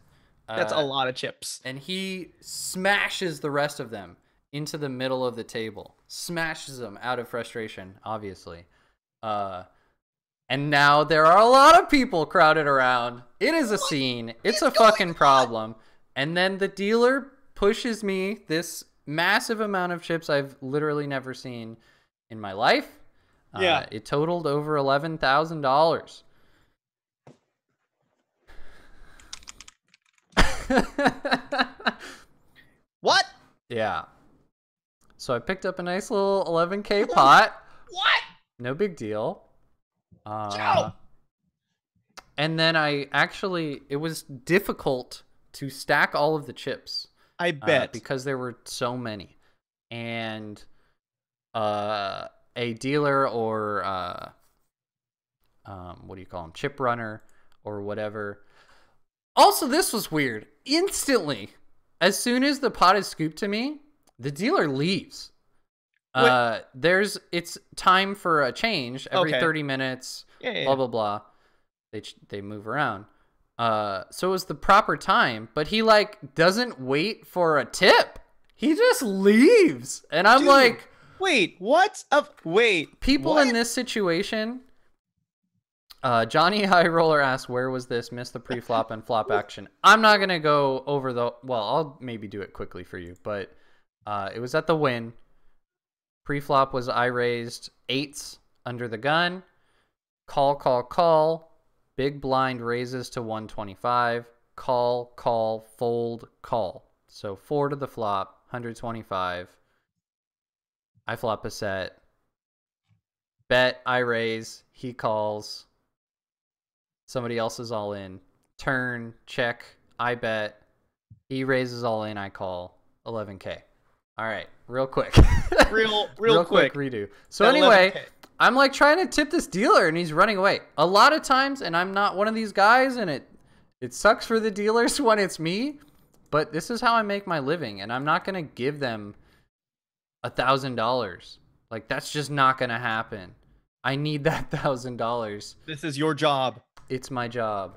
Speaker 1: That's a lot of chips.
Speaker 2: And he smashes the rest of them into the middle of the table. Smashes them out of frustration, obviously. And now there are a lot of people crowded around. It is a scene. It's a fucking problem. And then the dealer pushes me this massive amount of chips I've literally never seen in my life.
Speaker 1: Yeah.
Speaker 2: It totaled over $11,000.
Speaker 1: What?
Speaker 2: Yeah. So I picked up a nice little 11K pot.
Speaker 1: What?
Speaker 2: No big deal.
Speaker 1: Joe!
Speaker 2: And then it was difficult to stack all of the chips.
Speaker 1: I bet.
Speaker 2: Because there were so many. And a dealer or what do you call them? Chip runner or whatever. Also, this was weird. Instantly, as soon as the pot is scooped to me, the dealer leaves. It's time for a change every 30 minutes. Blah blah blah. They move around. So it was the proper time, but he like doesn't wait for a tip. He just leaves, and I'm like,
Speaker 1: wait, what? Wait,
Speaker 2: people in this situation. Johnny High Roller asks, where was this? Missed the pre-flop and flop action. I'm not going to go over I'll maybe do it quickly for you, but it was at the win. Pre-flop was I raised 8s under the gun. Call, call, call. Big blind raises to 125. Call, call, fold, call. So 4 to the flop, 125. I flop a set. Bet, I raise. He calls. Somebody else is all in. Turn, check, I bet. He raises all in, I call. 11K. All right, real quick. real quick redo. So anyway, 11K. I'm like trying to tip this dealer and he's running away. A lot of times, and I'm not one of these guys, and it sucks for the dealers when it's me, but this is how I make my living, and I'm not going to give them $1,000. Like, that's just not going to happen. I need that $1,000.
Speaker 1: This is your job.
Speaker 2: It's my job.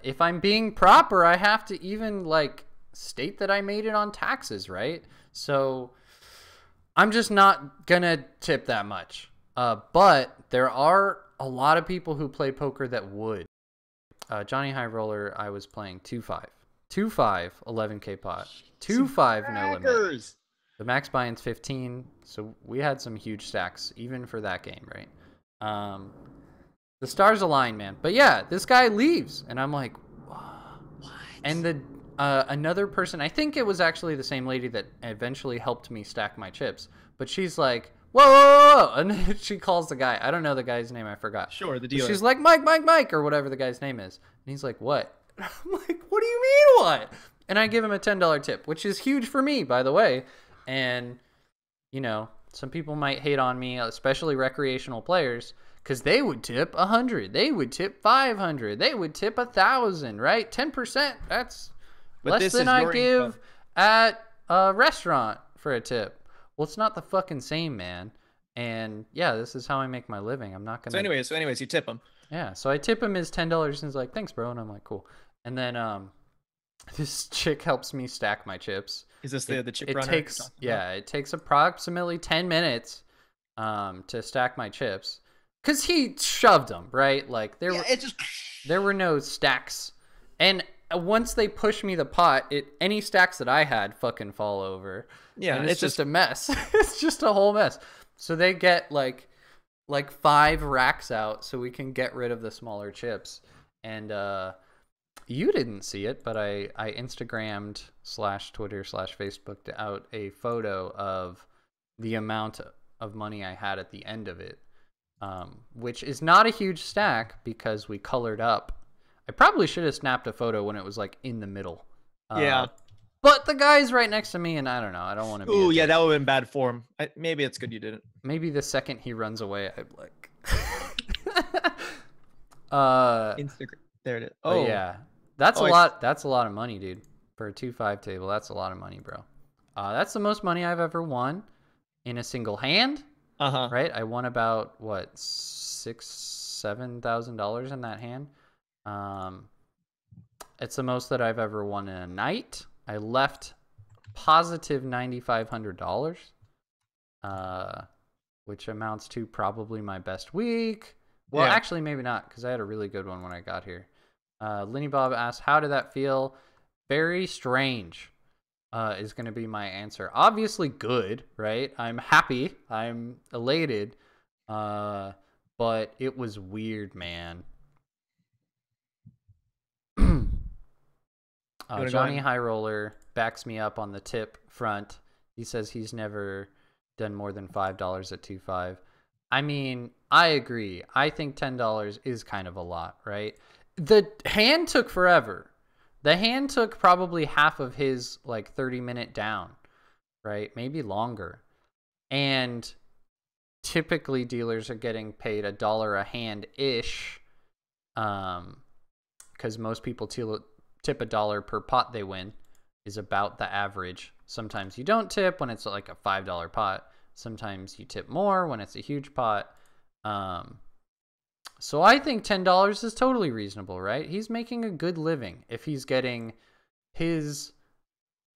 Speaker 2: If I'm being proper, I have to even like state that I made it on taxes, right? So I'm just not gonna tip that much. But there are a lot of people who play poker that would. Johnny High Roller, I was playing 2-5. 2-5, 11K pot. 2-5, no limit. The max buy-in's 15, so we had some huge stacks, even for that game, right? The stars align, man. But yeah, this guy leaves, and I'm like, what? And the another person, I think it was actually the same lady that eventually helped me stack my chips, but she's like, whoa, whoa, whoa, and she calls the guy. I don't know the guy's name. I forgot.
Speaker 1: Sure, the dealer.
Speaker 2: She's like, Mike, or whatever the guy's name is. And he's like, what? I'm like, what do you mean, what? And I give him a $10 tip, which is huge for me, by the way. And, some people might hate on me, especially recreational players, because they would tip 100, they would tip 500, they would tip 1,000, right? 10%. That's less than I give at a restaurant for a tip. Well, it's not the fucking same, man. And yeah, this is how I make my living. I'm not gonna.
Speaker 1: So anyways, you tip him.
Speaker 2: Yeah. So I tip him his $10, and he's like, "Thanks, bro." And I'm like, "Cool." And then This chick helps me stack my chips.
Speaker 1: Is this
Speaker 2: It
Speaker 1: the chip
Speaker 2: it
Speaker 1: runner you're
Speaker 2: takes,
Speaker 1: talking about?
Speaker 2: yeah, it takes approximately 10 minutes to stack my chips, cuz he shoved them, right? Like
Speaker 1: Yeah, it just
Speaker 2: there were no stacks. And once they push me the pot, any stacks that I had fucking fall over.
Speaker 1: yeah,
Speaker 2: And it's
Speaker 1: it's
Speaker 2: just
Speaker 1: just
Speaker 2: a mess. It's just a whole mess. So they get like 5 racks out so we can get rid of the smaller chips. And you didn't see it, but I Instagrammed slash Twitter slash Facebooked out a photo of the amount of money I had at the end of it, which is not a huge stack because we colored up. I probably should have snapped a photo when it was like in the middle.
Speaker 1: yeah.
Speaker 2: But the guy's right next to me, and I don't know. I don't want to be a
Speaker 1: Ooh, yeah,
Speaker 2: dick.
Speaker 1: that would have been bad form. Maybe it's good you didn't.
Speaker 2: Maybe the second he runs away, I'm like. uh,
Speaker 1: Instagram. There it is.
Speaker 2: but
Speaker 1: Oh,
Speaker 2: yeah, that's
Speaker 1: oh,
Speaker 2: a lot. That's a lot of money, dude. For a 2-5 table, that's a lot of money, bro. That's the most money I've ever won in a single hand.
Speaker 1: uh-huh.
Speaker 2: Right? I won about what, $7,000 in that hand. It's the most that I've ever won in a night. I left positive $9,500, which amounts to probably my best week. Well,
Speaker 1: Yeah.
Speaker 2: actually, maybe not, because I had a really good one when I got here. Linny Bob asked, "How did that feel?" Very strange. Is going to be my answer. Obviously good, right? I'm happy. I'm elated. But it was weird, man.
Speaker 1: You want to go
Speaker 2: Johnny
Speaker 1: ahead?
Speaker 2: High Roller backs me up on the tip front. He says he's never done more than $5 at 2.5. I mean, I agree. I think $10 is kind of a lot, right? The hand took forever. The hand took probably half of his like 30-minute down, right? Maybe longer. And typically dealers are getting paid $1 a hand ish, because most people tip $1 per pot they win is about the average. Sometimes you don't tip when it's like a $5 pot. Sometimes you tip more when it's a huge pot. So I think $10 is totally reasonable, right? He's making a good living if he's getting his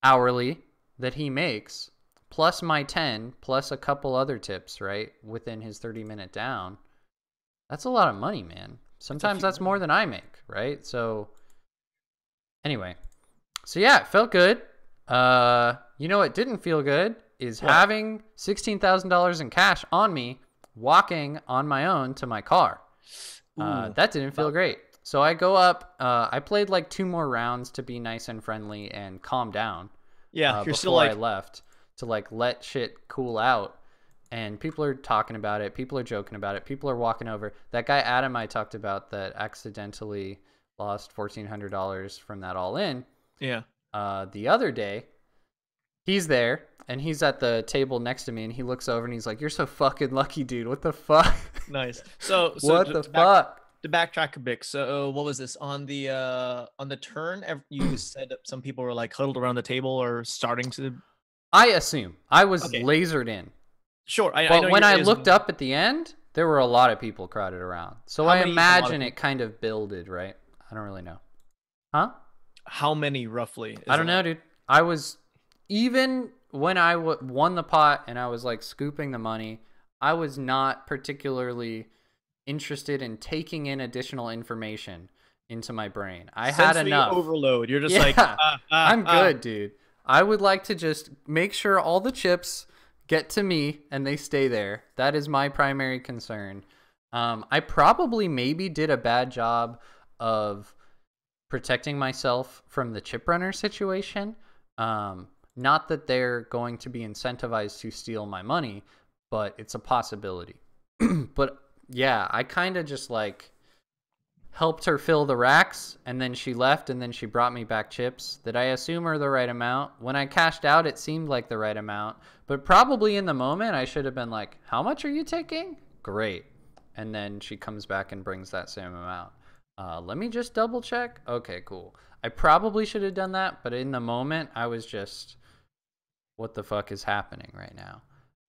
Speaker 2: hourly that he makes plus my 10 plus a couple other tips, right, within his 30-minute down. That's a lot of money, man. Sometimes that's more than I make, right? So anyway, so yeah, it felt good. You know what didn't feel good is having $16,000 in cash on me walking on my own to my car. That didn't feel great. So I go up. I played like 2 more rounds to be nice and friendly and calm down.
Speaker 1: Yeah, you're still
Speaker 2: before
Speaker 1: like,
Speaker 2: I left to like let shit cool out. And people are talking about it. People are joking about it. People are walking over. That guy Adam I talked about that accidentally lost $1,400 from that all in.
Speaker 1: yeah.
Speaker 2: The other day, he's there and he's at the table next to me and he looks over and he's like, "You're so fucking lucky, dude. What the fuck?"
Speaker 1: Nice. So
Speaker 2: What the fuck?
Speaker 1: To backtrack a bit. So what was this on the turn? You said that some people were like huddled around the table or starting to.
Speaker 2: I assume I was
Speaker 1: Okay.
Speaker 2: lasered in.
Speaker 1: Sure. I
Speaker 2: But
Speaker 1: know
Speaker 2: when I
Speaker 1: yours
Speaker 2: looked
Speaker 1: was-
Speaker 2: up at the end, there were a lot of people crowded around. So
Speaker 1: How
Speaker 2: I
Speaker 1: many is a lot of
Speaker 2: imagine it
Speaker 1: people?
Speaker 2: kind of builded, right? I don't really know. Huh?
Speaker 1: How many roughly?
Speaker 2: I don't know, dude. I was, even when I won the pot and I was like scooping the money, I was not particularly interested in taking in additional information into my brain. I had
Speaker 1: Sensory
Speaker 2: enough.
Speaker 1: overload. You're just
Speaker 2: Yeah,
Speaker 1: like,
Speaker 2: I'm good, dude. I would like to just make sure all the chips get to me and they stay there. That is my primary concern. I probably maybe did a bad job of protecting myself from the chip runner situation. Not that they're going to be incentivized to steal my money, but it's a possibility. But yeah, I kind of just like helped her fill the racks and then she left and then she brought me back chips that I assume are the right amount. When I cashed out, it seemed like the right amount, but probably in the moment I should have been like, "How much are you taking?" Great. And then she comes back and brings that same amount. Let me just double check. Okay, cool. I probably should have done that, but in the moment I was just, what the fuck is happening right now?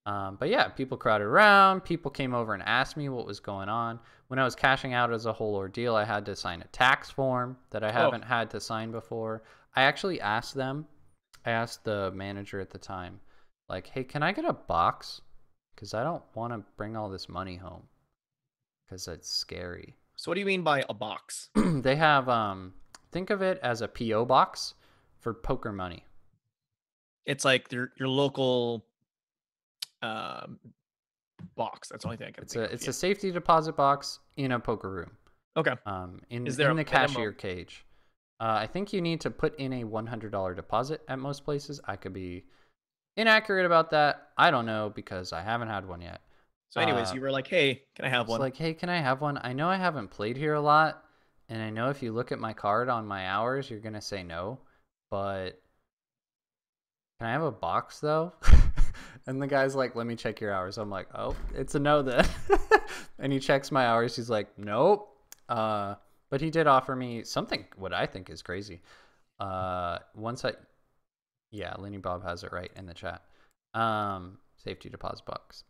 Speaker 2: But yeah, people crowded around. People came over and asked me what was going on. When I was cashing out as a whole ordeal, I had to sign a tax form that I
Speaker 1: Oh,
Speaker 2: haven't had to sign before. I actually asked them, I asked the manager at the time, like, hey, can I get a box? Because I don't want to bring all this money home because it's scary.
Speaker 1: so what do you mean by a box?
Speaker 2: They have, think of it as a P.O. box for poker money.
Speaker 1: It's like your local um, box. That's the only thing I can
Speaker 2: It's
Speaker 1: think
Speaker 2: a
Speaker 1: of.
Speaker 2: it's
Speaker 1: Yeah.
Speaker 2: a safety deposit box in a poker room.
Speaker 1: Okay.
Speaker 2: In
Speaker 1: Is there a
Speaker 2: the cashier
Speaker 1: minimum?
Speaker 2: cage. I think you need to put in a $100 deposit at most places. I could be inaccurate about that. I don't know because I haven't had one yet.
Speaker 1: So, anyways, you were like, "Hey, can I have
Speaker 2: It's
Speaker 1: one?"
Speaker 2: like, hey, can I have one? I know I haven't played here a lot, and I know if you look at my card on my hours, you're gonna say no, but can I have a box though? And the guy's like, let me check your hours. I'm like, oh, it's a no then. And he checks my hours. He's like, nope. But he did offer me something, what I think is crazy. Once I, yeah, Lenny Bob has it right in the chat. Safety deposit box.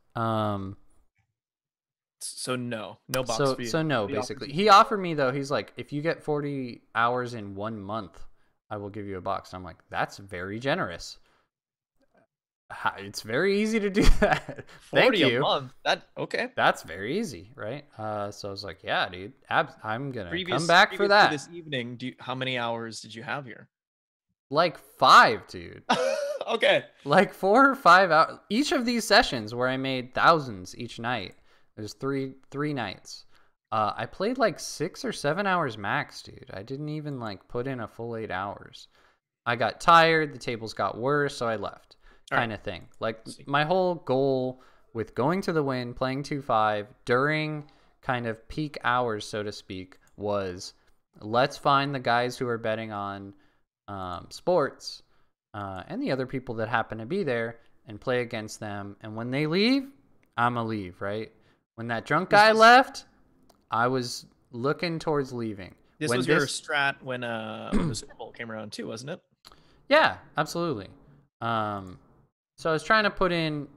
Speaker 1: So no box
Speaker 2: So
Speaker 1: for you.
Speaker 2: so no,
Speaker 1: But he offers
Speaker 2: basically.
Speaker 1: you
Speaker 2: He
Speaker 1: something.
Speaker 2: offered me though, he's like, if you get 40 hours in 1 month, I will give you a box. And I'm like, that's very generous. It's very easy to do that. Thank
Speaker 1: 40 a
Speaker 2: you.
Speaker 1: month. That okay.
Speaker 2: That's very easy, right? So I was like, yeah, dude, I'm gonna come
Speaker 1: Previous
Speaker 2: back for
Speaker 1: previous to
Speaker 2: that.
Speaker 1: this evening, how many hours did you have here?
Speaker 2: Like 5, dude.
Speaker 1: Okay.
Speaker 2: Like 4 or 5 hours. Each of these sessions where I made thousands each night. There's three nights. I played like 6 or 7 hours max, dude. I didn't even like put in a full 8 hours. I got tired, the tables got worse, so I left,
Speaker 1: All right.
Speaker 2: kind of thing. Like
Speaker 1: Let's see.
Speaker 2: my whole goal with going to the win, playing 2-5 during kind of peak hours, so to speak, was let's find the guys who are betting on sports and the other people that happen to be there and play against them. And when they leave, I'm going to leave, right? When that drunk
Speaker 1: This
Speaker 2: guy
Speaker 1: was
Speaker 2: left, I was looking towards leaving.
Speaker 1: this
Speaker 2: When
Speaker 1: was your
Speaker 2: this
Speaker 1: strat when the Super Bowl came around too, wasn't it?
Speaker 2: Yeah, absolutely. Um, so I was trying to put in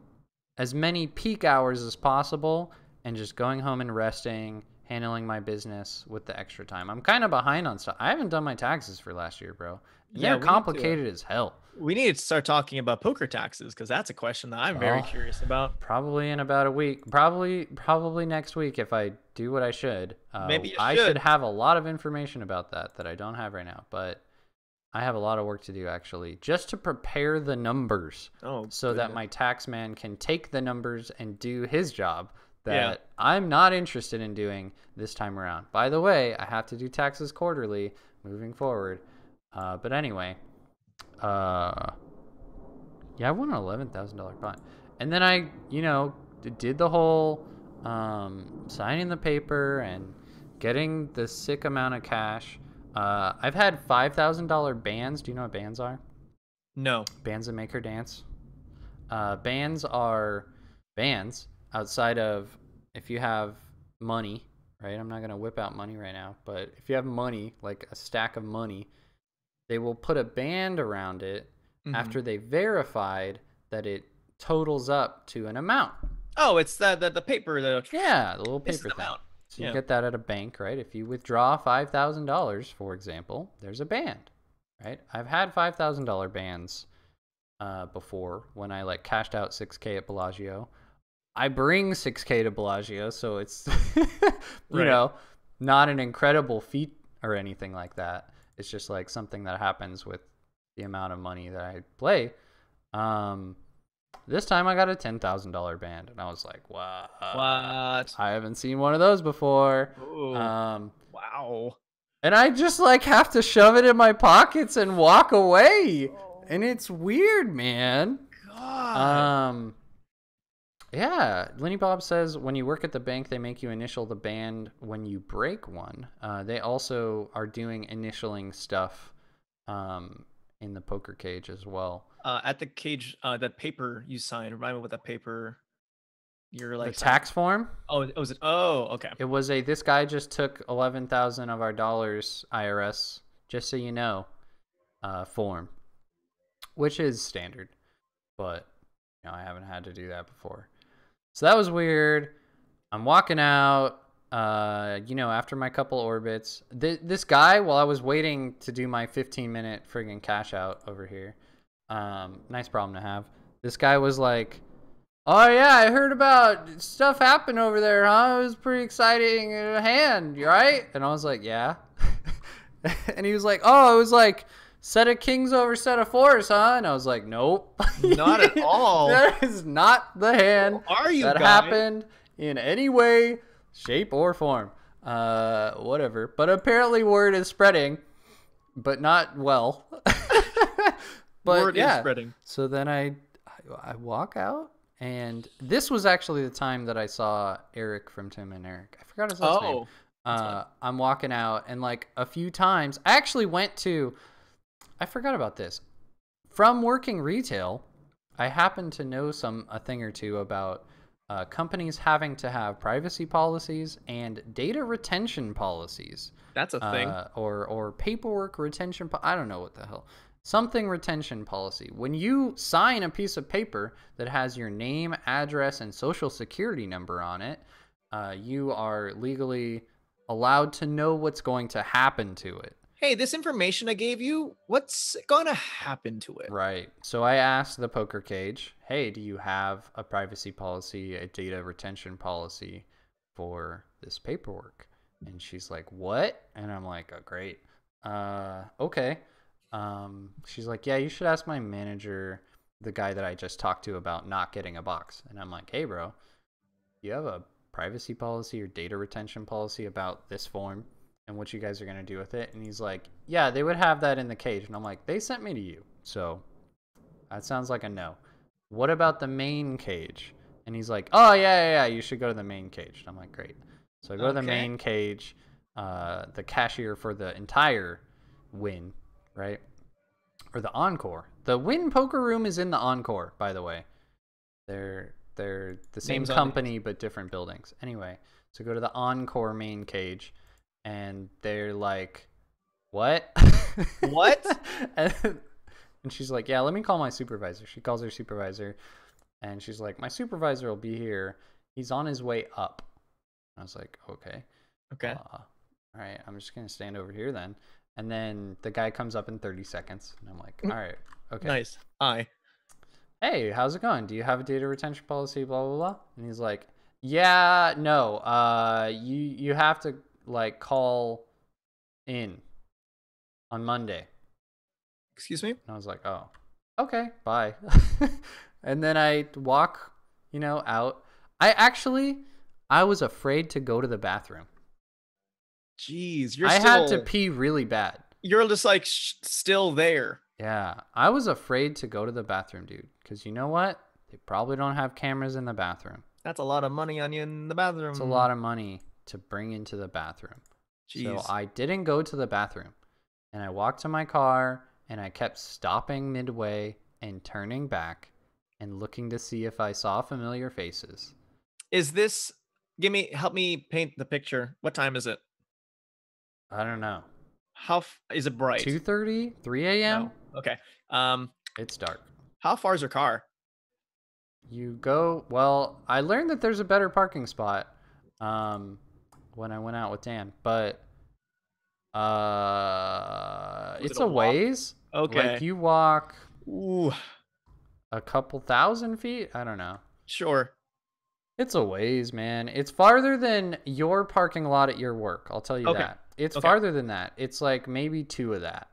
Speaker 2: as many peak hours as possible and just going home and resting, handling my business with the extra time. I'm kind of behind on stuff. I haven't done my taxes for last year, bro. And
Speaker 1: Yeah,
Speaker 2: they're complicated as hell.
Speaker 1: we need to start talking about poker taxes because that's a question that I'm very
Speaker 2: Well,
Speaker 1: curious about.
Speaker 2: probably in about a week. Probably next week if I do what I should.
Speaker 1: Maybe you
Speaker 2: I should
Speaker 1: should.
Speaker 2: have a lot of information about that I don't have right now, but I have a lot of work to do actually, just to prepare the numbers
Speaker 1: Oh
Speaker 2: so that
Speaker 1: goodness.
Speaker 2: my tax man can take the numbers and do his job
Speaker 1: Yeah.
Speaker 2: that I'm not interested in doing this time around. By the way, I have to do taxes quarterly moving forward. But anyway, uh, yeah, I won an $11,000 pot. And then I, did the whole signing the paper and getting the sick amount of cash. I've had $5,000 bands. Do you know what bands are?
Speaker 1: No.
Speaker 2: Bands that make her dance. Bands are bands outside of if you have money, right? I'm not going to whip out money right now, but if you have money, like a stack of money, they will put a band around it
Speaker 1: Hmm.
Speaker 2: after they verified that it totals up to an amount.
Speaker 1: Oh, it's the paper.
Speaker 2: Yeah, the little
Speaker 1: This is
Speaker 2: paper
Speaker 1: the
Speaker 2: thing.
Speaker 1: amount.
Speaker 2: So you
Speaker 1: Yeah.
Speaker 2: get that at a bank, right? If you withdraw $5,000, for example, there's a band, right? I've had $5,000 bands before when I like cashed out 6K at Bellagio. I bring 6K to Bellagio, so it's you
Speaker 1: Right.
Speaker 2: know not an incredible feat or anything like that. It's just like something that happens with the amount of money that I play. Um, this time I got a $10,000 band, and I was like, wow,
Speaker 1: What?
Speaker 2: I haven't seen one of those before.
Speaker 1: Oh,
Speaker 2: Um,
Speaker 1: wow.
Speaker 2: and I just like have to shove it in my pockets and walk away, and
Speaker 1: Oh
Speaker 2: it's weird, man.
Speaker 1: God.
Speaker 2: Um, Yeah, Lenny Bob says when you work at the bank, they make you initial the band when you break one. They also are doing initialing stuff in the poker cage as well.
Speaker 1: At the cage, that paper you signed. Remind me what that paper you're
Speaker 2: The
Speaker 1: like signing.
Speaker 2: tax form,
Speaker 1: Oh, was it? Oh, okay.
Speaker 2: it was a this guy just took 11,000 of our dollars, IRS, just so you know, form, which is standard, but I haven't had to do that before. So that was weird. I'm walking out, after my couple orbits. This guy, while I was waiting to do my 15-minute friggin' cash out over here, nice problem to have. This guy was like, "Oh yeah, I heard about stuff happened over there, huh? It was pretty exciting. Hand, you right?" And I was like, "Yeah." And he was like, "Oh, it was like set of kings over set of fours, huh?" And I was like, "Nope,
Speaker 1: Not at all.
Speaker 2: that is not the hand
Speaker 1: Are you
Speaker 2: that
Speaker 1: guy?
Speaker 2: happened in any way, shape, or form." Whatever. But apparently, word is spreading, but not well. But
Speaker 1: Word is spreading.
Speaker 2: So then I walk out, and this was actually the time that I saw Eric from Tim and Eric. I forgot his last name. I'm walking out, and like a few times, I actually went to. I forgot about this. From working retail, I happen to know a thing or two about companies having to have privacy policies and data retention policies.
Speaker 1: That's a thing.
Speaker 2: Or paperwork retention. I don't know what the hell. Something retention policy. When you sign a piece of paper that has your name, address, and social security number on it, you are legally allowed to know what's going to happen to it.
Speaker 1: Hey, this information I gave you, what's gonna happen to it?
Speaker 2: Right. So I asked the poker cage, "Hey, do you have a privacy policy, a data retention policy for this paperwork?" And she's like, "What?" And I'm like, "Oh, great. Okay." She's like, "Yeah, you should ask my manager, the guy that I just talked to, about not getting a box." And I'm like, "Hey, bro, you have a privacy policy or data retention policy about this form and what you guys are going to do with it?" And he's like, "Yeah, they would have that in the cage." And I'm like, "They sent me to you. So that sounds like a no. What about the main cage?" And he's like, "Oh, yeah, you should go to the main cage." And I'm like, "Great." So I go to the main cage, the cashier for the entire win, right? Or the Encore. The Win Poker Room is in the Encore, by the way. They're the same company but different buildings. Anyway, so go to the Encore main cage, and they're like, "What?"
Speaker 1: What?
Speaker 2: And she's like, "Yeah, let me call my supervisor." She calls her supervisor, and she's like, "My supervisor will be here. He's on his way up." I was like, "Okay." All right, I'm just gonna stand over here then. And then the guy comes up in 30 seconds, and I'm like, "All right, okay."
Speaker 1: Nice. Hi.
Speaker 2: "Hey, how's it going? Do you have a data retention policy, blah, blah, blah?" And he's like, "Yeah, no, you have to, like, call in on Monday."
Speaker 1: Excuse me?
Speaker 2: And I was like, "Oh, okay, bye." And then I walk, out. I was afraid to go to the bathroom.
Speaker 1: Jeez,
Speaker 2: I had to pee really bad.
Speaker 1: You're just like still there.
Speaker 2: Yeah, I was afraid to go to the bathroom, dude. Because you know what? They probably don't have cameras in the bathroom.
Speaker 1: That's a lot of money on you in the bathroom.
Speaker 2: It's a lot of money to bring into the bathroom.
Speaker 1: Jeez.
Speaker 2: So I didn't go to the bathroom. And I walked to my car, and I kept stopping midway and turning back and looking to see if I saw familiar faces.
Speaker 1: Is this... help me paint the picture. What time is it?
Speaker 2: I don't know.
Speaker 1: How is it bright?
Speaker 2: 2:30, 3 a.m.
Speaker 1: No. Okay.
Speaker 2: It's dark.
Speaker 1: How far is your car?
Speaker 2: You go. Well, I learned that there's a better parking spot when I went out with Dan, but it's a ways.
Speaker 1: Okay.
Speaker 2: Like you walk
Speaker 1: Ooh.
Speaker 2: a couple thousand feet. I don't know.
Speaker 1: Sure.
Speaker 2: It's a ways, man. It's farther than your parking lot at your work. I'll tell you that. It's farther than that. It's like maybe 2 of that.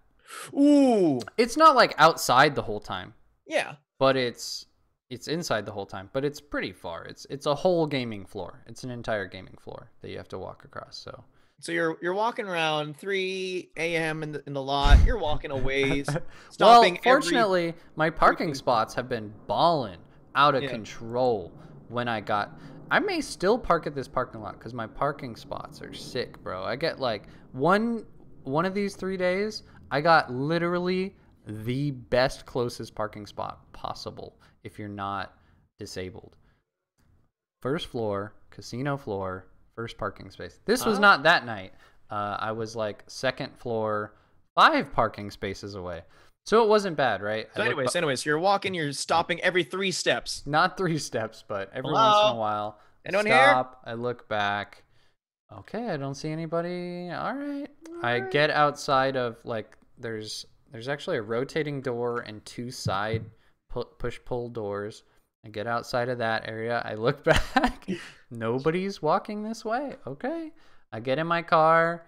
Speaker 1: Ooh.
Speaker 2: It's not like outside the whole time.
Speaker 1: Yeah.
Speaker 2: But it's inside the whole time. But it's pretty far. It's a whole gaming floor. It's an entire gaming floor that you have to walk across.
Speaker 1: So you're walking around 3 a.m. in the lot. You're walking a ways.
Speaker 2: Well, fortunately, my parking spots have been balling out of control. When I may still park at this parking lot because my parking spots are sick, bro. I get like one of these 3 days, I got literally the best closest parking spot possible if you're not disabled. First floor, casino floor, first parking space. This was not that night. I was like second floor, 5 parking spaces away. So it wasn't bad, right? I
Speaker 1: So,
Speaker 2: look,
Speaker 1: anyways, you're walking, you're stopping every 3 steps.
Speaker 2: not 3 steps, but every once in a
Speaker 1: Hello?
Speaker 2: while, I
Speaker 1: Anyone here?
Speaker 2: stop, I look back. Okay, I don't see anybody. All right.
Speaker 1: All
Speaker 2: I
Speaker 1: right.
Speaker 2: get outside of like there's actually a rotating door and two side push pull doors. I get outside of that area. I look back. Nobody's walking this way. Okay. I get in my car.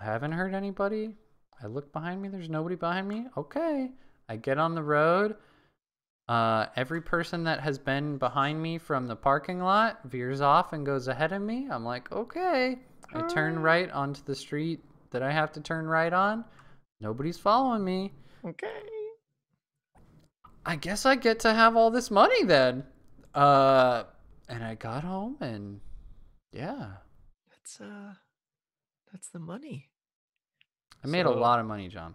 Speaker 2: I haven't heard anybody. I look behind me. There's nobody behind me. Okay. I get on the road. Every person that has been behind me from the parking lot veers off and goes ahead of me. I'm like, okay. I turn right onto the street that I have to turn right on. Nobody's following me.
Speaker 1: Okay.
Speaker 2: I guess I get to have all this money then. And I got home and yeah,
Speaker 1: That's that's the money.
Speaker 2: I made a
Speaker 1: So
Speaker 2: lot of money, John.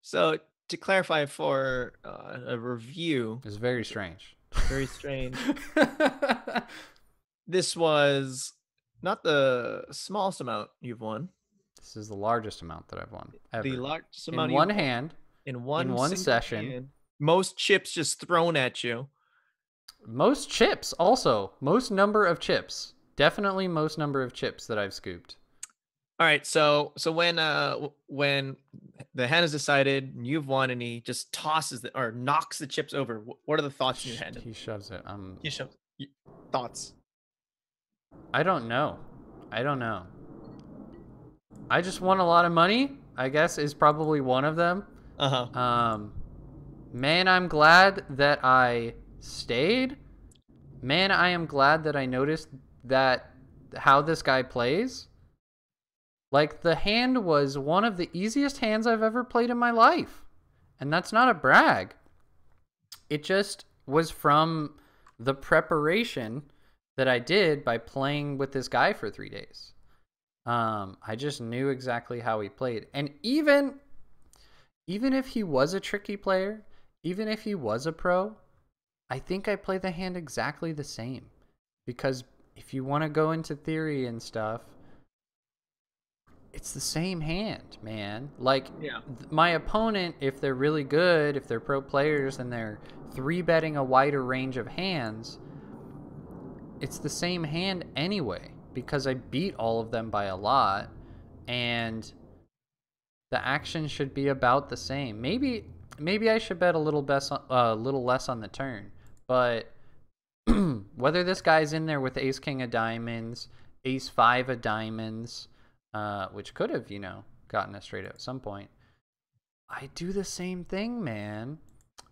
Speaker 1: so to clarify for a review,
Speaker 2: It was very strange.
Speaker 1: very strange. This was not the smallest amount you've won.
Speaker 2: This is the largest amount that I've won
Speaker 1: The
Speaker 2: ever.
Speaker 1: largest
Speaker 2: In
Speaker 1: amount
Speaker 2: one
Speaker 1: you've won
Speaker 2: hand,
Speaker 1: in
Speaker 2: in
Speaker 1: one
Speaker 2: one
Speaker 1: single
Speaker 2: session.
Speaker 1: hand. Most chips just thrown at you.
Speaker 2: Most chips also. Most number of chips. Definitely most number of chips that I've scooped.
Speaker 1: All right, so when the hand is decided, you've won, and he just tosses or knocks the chips over. What are the thoughts in your head?
Speaker 2: He shoves it.
Speaker 1: You show thoughts.
Speaker 2: I don't know. I don't know. I just won a lot of money, I guess, is probably one of them.
Speaker 1: Uh-huh.
Speaker 2: Man, I'm glad that I stayed. Man, I am glad that I noticed that how this guy plays. Like, the hand was one of the easiest hands I've ever played in my life. And that's not a brag. It just was from the preparation that I did by playing with this guy for 3 days. I just knew exactly how he played. And even if he was a tricky player, even if he was a pro, I think I play the hand exactly the same. Because if you want to go into theory and stuff, it's the same hand, man. Like,
Speaker 1: Yeah.
Speaker 2: my opponent, if they're really good, if they're pro players and they're 3-betting a wider range of hands, it's the same hand anyway, because I beat all of them by a lot, and the action should be about the same. Maybe I should bet a little less on the turn, but whether this guy's in there with ace king of diamonds, ace 5 of diamonds, which could have, gotten us straight at some point, I do the same thing, man.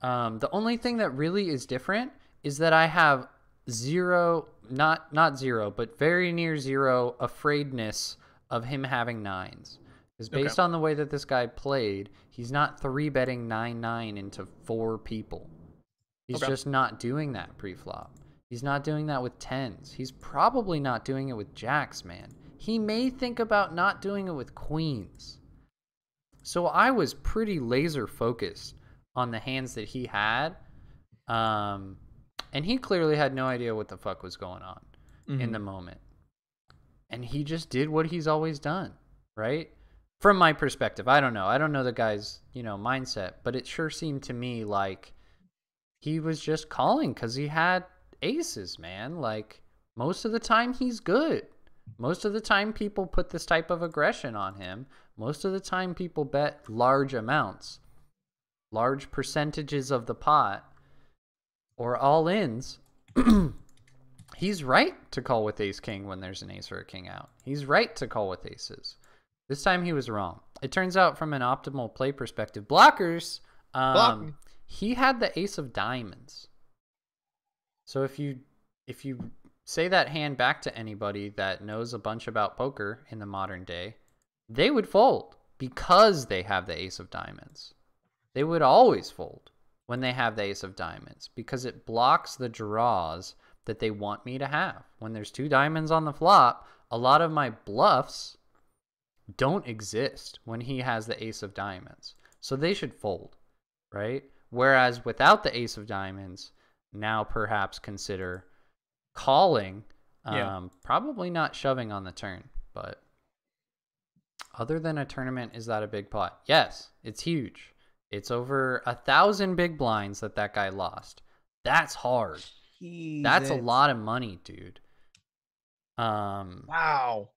Speaker 2: The only thing that really is different is that I have zero, not zero, but very near zero afraidness of him having nines. Because based on the way that this guy played, he's not 3-betting 9-9 into 4 people. He's just not doing that pre-flop. He's not doing that with tens. He's probably not doing it with jacks, man. He may think about not doing it with queens. So I was pretty laser focused on the hands that he had. And he clearly had no idea what the fuck was going on in the moment. And he just did what he's always done, right? From my perspective, I don't know. I don't know the guy's, mindset, but it sure seemed to me like he was just calling because he had aces, man. Like, most of the time he's good. Most of the time people put this type of aggression on him. Most of the time people bet large amounts, large percentages of the pot, or all-ins. He's right to call with ace king when there's an ace or a king out. He's right to call with aces. This time he was wrong. It turns out from an optimal play perspective, blockers, he had the ace of diamonds. So if you say that hand back to anybody that knows a bunch about poker in the modern day, they would fold because they have the ace of diamonds. They would always fold when they have the ace of diamonds because it blocks the draws that they want me to have. When there's 2 diamonds on the flop, a lot of my bluffs don't exist when he has the ace of diamonds. So they should fold, right? Whereas without the ace of diamonds, now perhaps consider calling, probably not shoving on the turn. But other than a tournament, is that a big pot? Yes, it's huge. It's over 1,000 big blinds that guy lost. That's hard. That's a
Speaker 1: Jesus.
Speaker 2: lot of money, dude.
Speaker 1: Wow.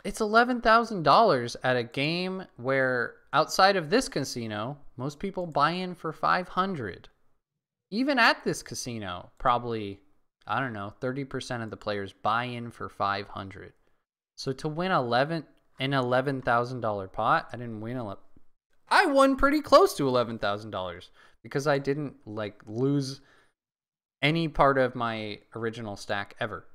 Speaker 2: It's $11,000 at a game where outside of this casino, most people buy in for 500. Even at this casino, probably, I don't know, 30% of the players buy in for 500. So to win an $11,000 pot, I didn't win I won pretty close to $11,000 because I didn't like lose any part of my original stack ever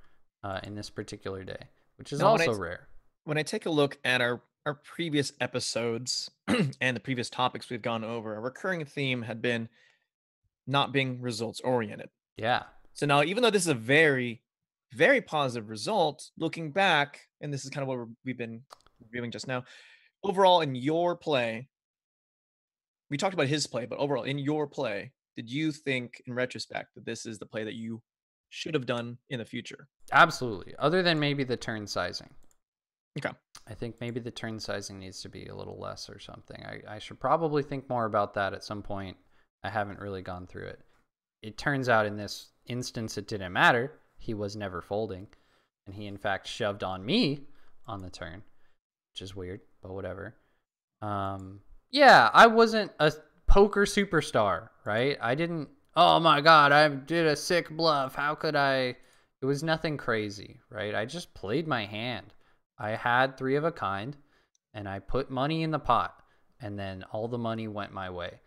Speaker 2: in this particular day, which is
Speaker 1: Now,
Speaker 2: also rare.
Speaker 1: when I take a look at our previous episodes and the previous topics we've gone over, a recurring theme had been not being results oriented.
Speaker 2: Yeah,
Speaker 1: So now, even though this is a very, very positive result, looking back, and this is kind of what we've been reviewing just now, overall in your play, we talked about his play, but overall in your play, did you think in retrospect that this is the play that you should have done in the future?
Speaker 2: absolutely. Other than maybe the turn sizing.
Speaker 1: Okay.
Speaker 2: I think maybe the turn sizing needs to be a little less or something. I should probably think more about that at some point. I haven't really gone through it. It turns out in this instance it didn't matter. He was never folding. And he, in fact, shoved on me on the turn, which is weird, but whatever. Yeah, I wasn't a poker superstar, right? I didn't, oh my God, I did a sick bluff. How could I? It was nothing crazy, right? I just played my hand. I had three of a kind, and I put money in the pot, and then all the money went my way.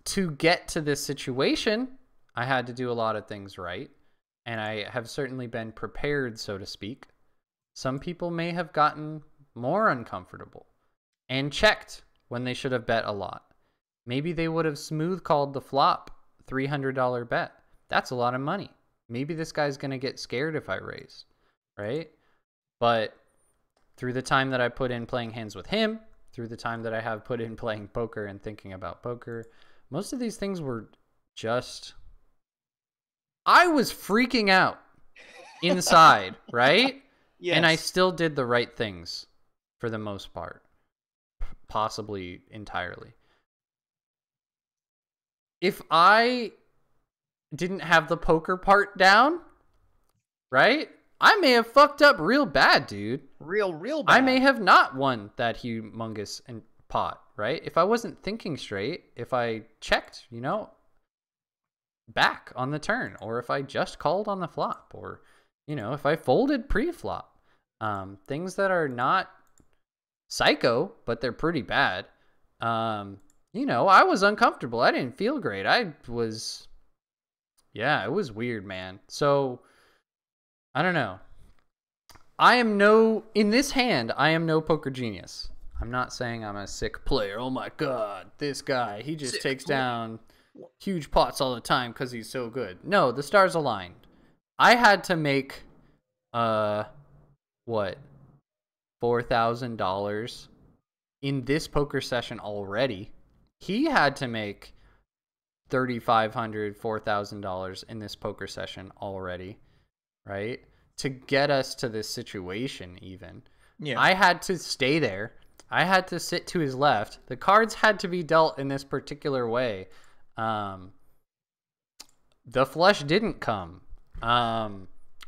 Speaker 2: To get to this situation, I had to do a lot of things right, and I have certainly been prepared, so to speak. Some people may have gotten more uncomfortable and checked when they should have bet a lot. Maybe they would have smooth called the flop $300 bet. That's a lot of money. Maybe this guy's going to get scared if I raise. Right? But through the time that I put in playing hands with him, through the time that I have put in playing poker and thinking about poker, most of these things were just... I was freaking out inside, right?
Speaker 1: Yes.
Speaker 2: And I still did the right things for the most part, possibly entirely. If I didn't have the poker part down, right? I may have fucked up real bad, dude.
Speaker 1: Real bad.
Speaker 2: I may have not won that humongous pot, right? If I wasn't thinking straight, if I checked, back on the turn, or if I just called on the flop, or, if I folded pre-flop, things that are not psycho, but they're pretty bad. I was uncomfortable. I didn't feel great. it was weird, man. So, I don't know. In this hand, I am no poker genius. I'm not saying I'm a sick player. Oh my God, this guy, he just takes down huge pots all the time because he's so good. No, the stars aligned. I had to make, $4,000 in this poker session already. He had to make $3,500, $4,000 in this poker session already, right? To get us to this situation even. Yeah. I had to stay there. I had to sit to his left. The cards had to be dealt in this particular way. The flush didn't come. Are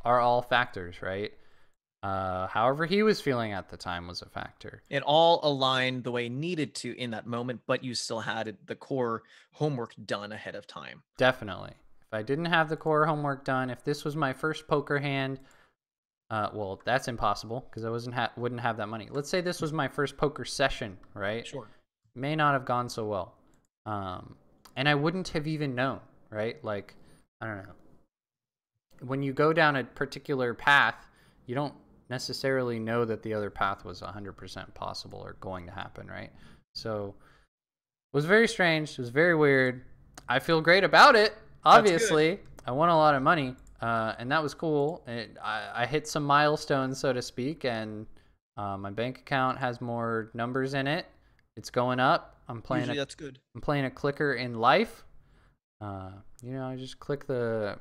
Speaker 2: all factors, right? However he was feeling at the time was a factor.
Speaker 1: It all aligned the way it needed to in that moment, but you still had the core homework done ahead of time.
Speaker 2: Definitely. If I didn't have the core homework done, if this was my first poker hand, well, that's impossible because I wouldn't have that money. Let's say this was my first poker session, right?
Speaker 1: Sure.
Speaker 2: May not have gone so well. And I wouldn't have even known, right? Like, I don't know. When you go down a particular path, you don't necessarily know that the other path was 100% possible or going to happen, right? So it was very strange. It was very weird. I feel great about it. Obviously, I won a lot of money, and that was cool. I hit some milestones, so to speak, and my bank account has more numbers in it. It's going up.
Speaker 1: Usually that's good.
Speaker 2: I'm playing a clicker in life. I just click the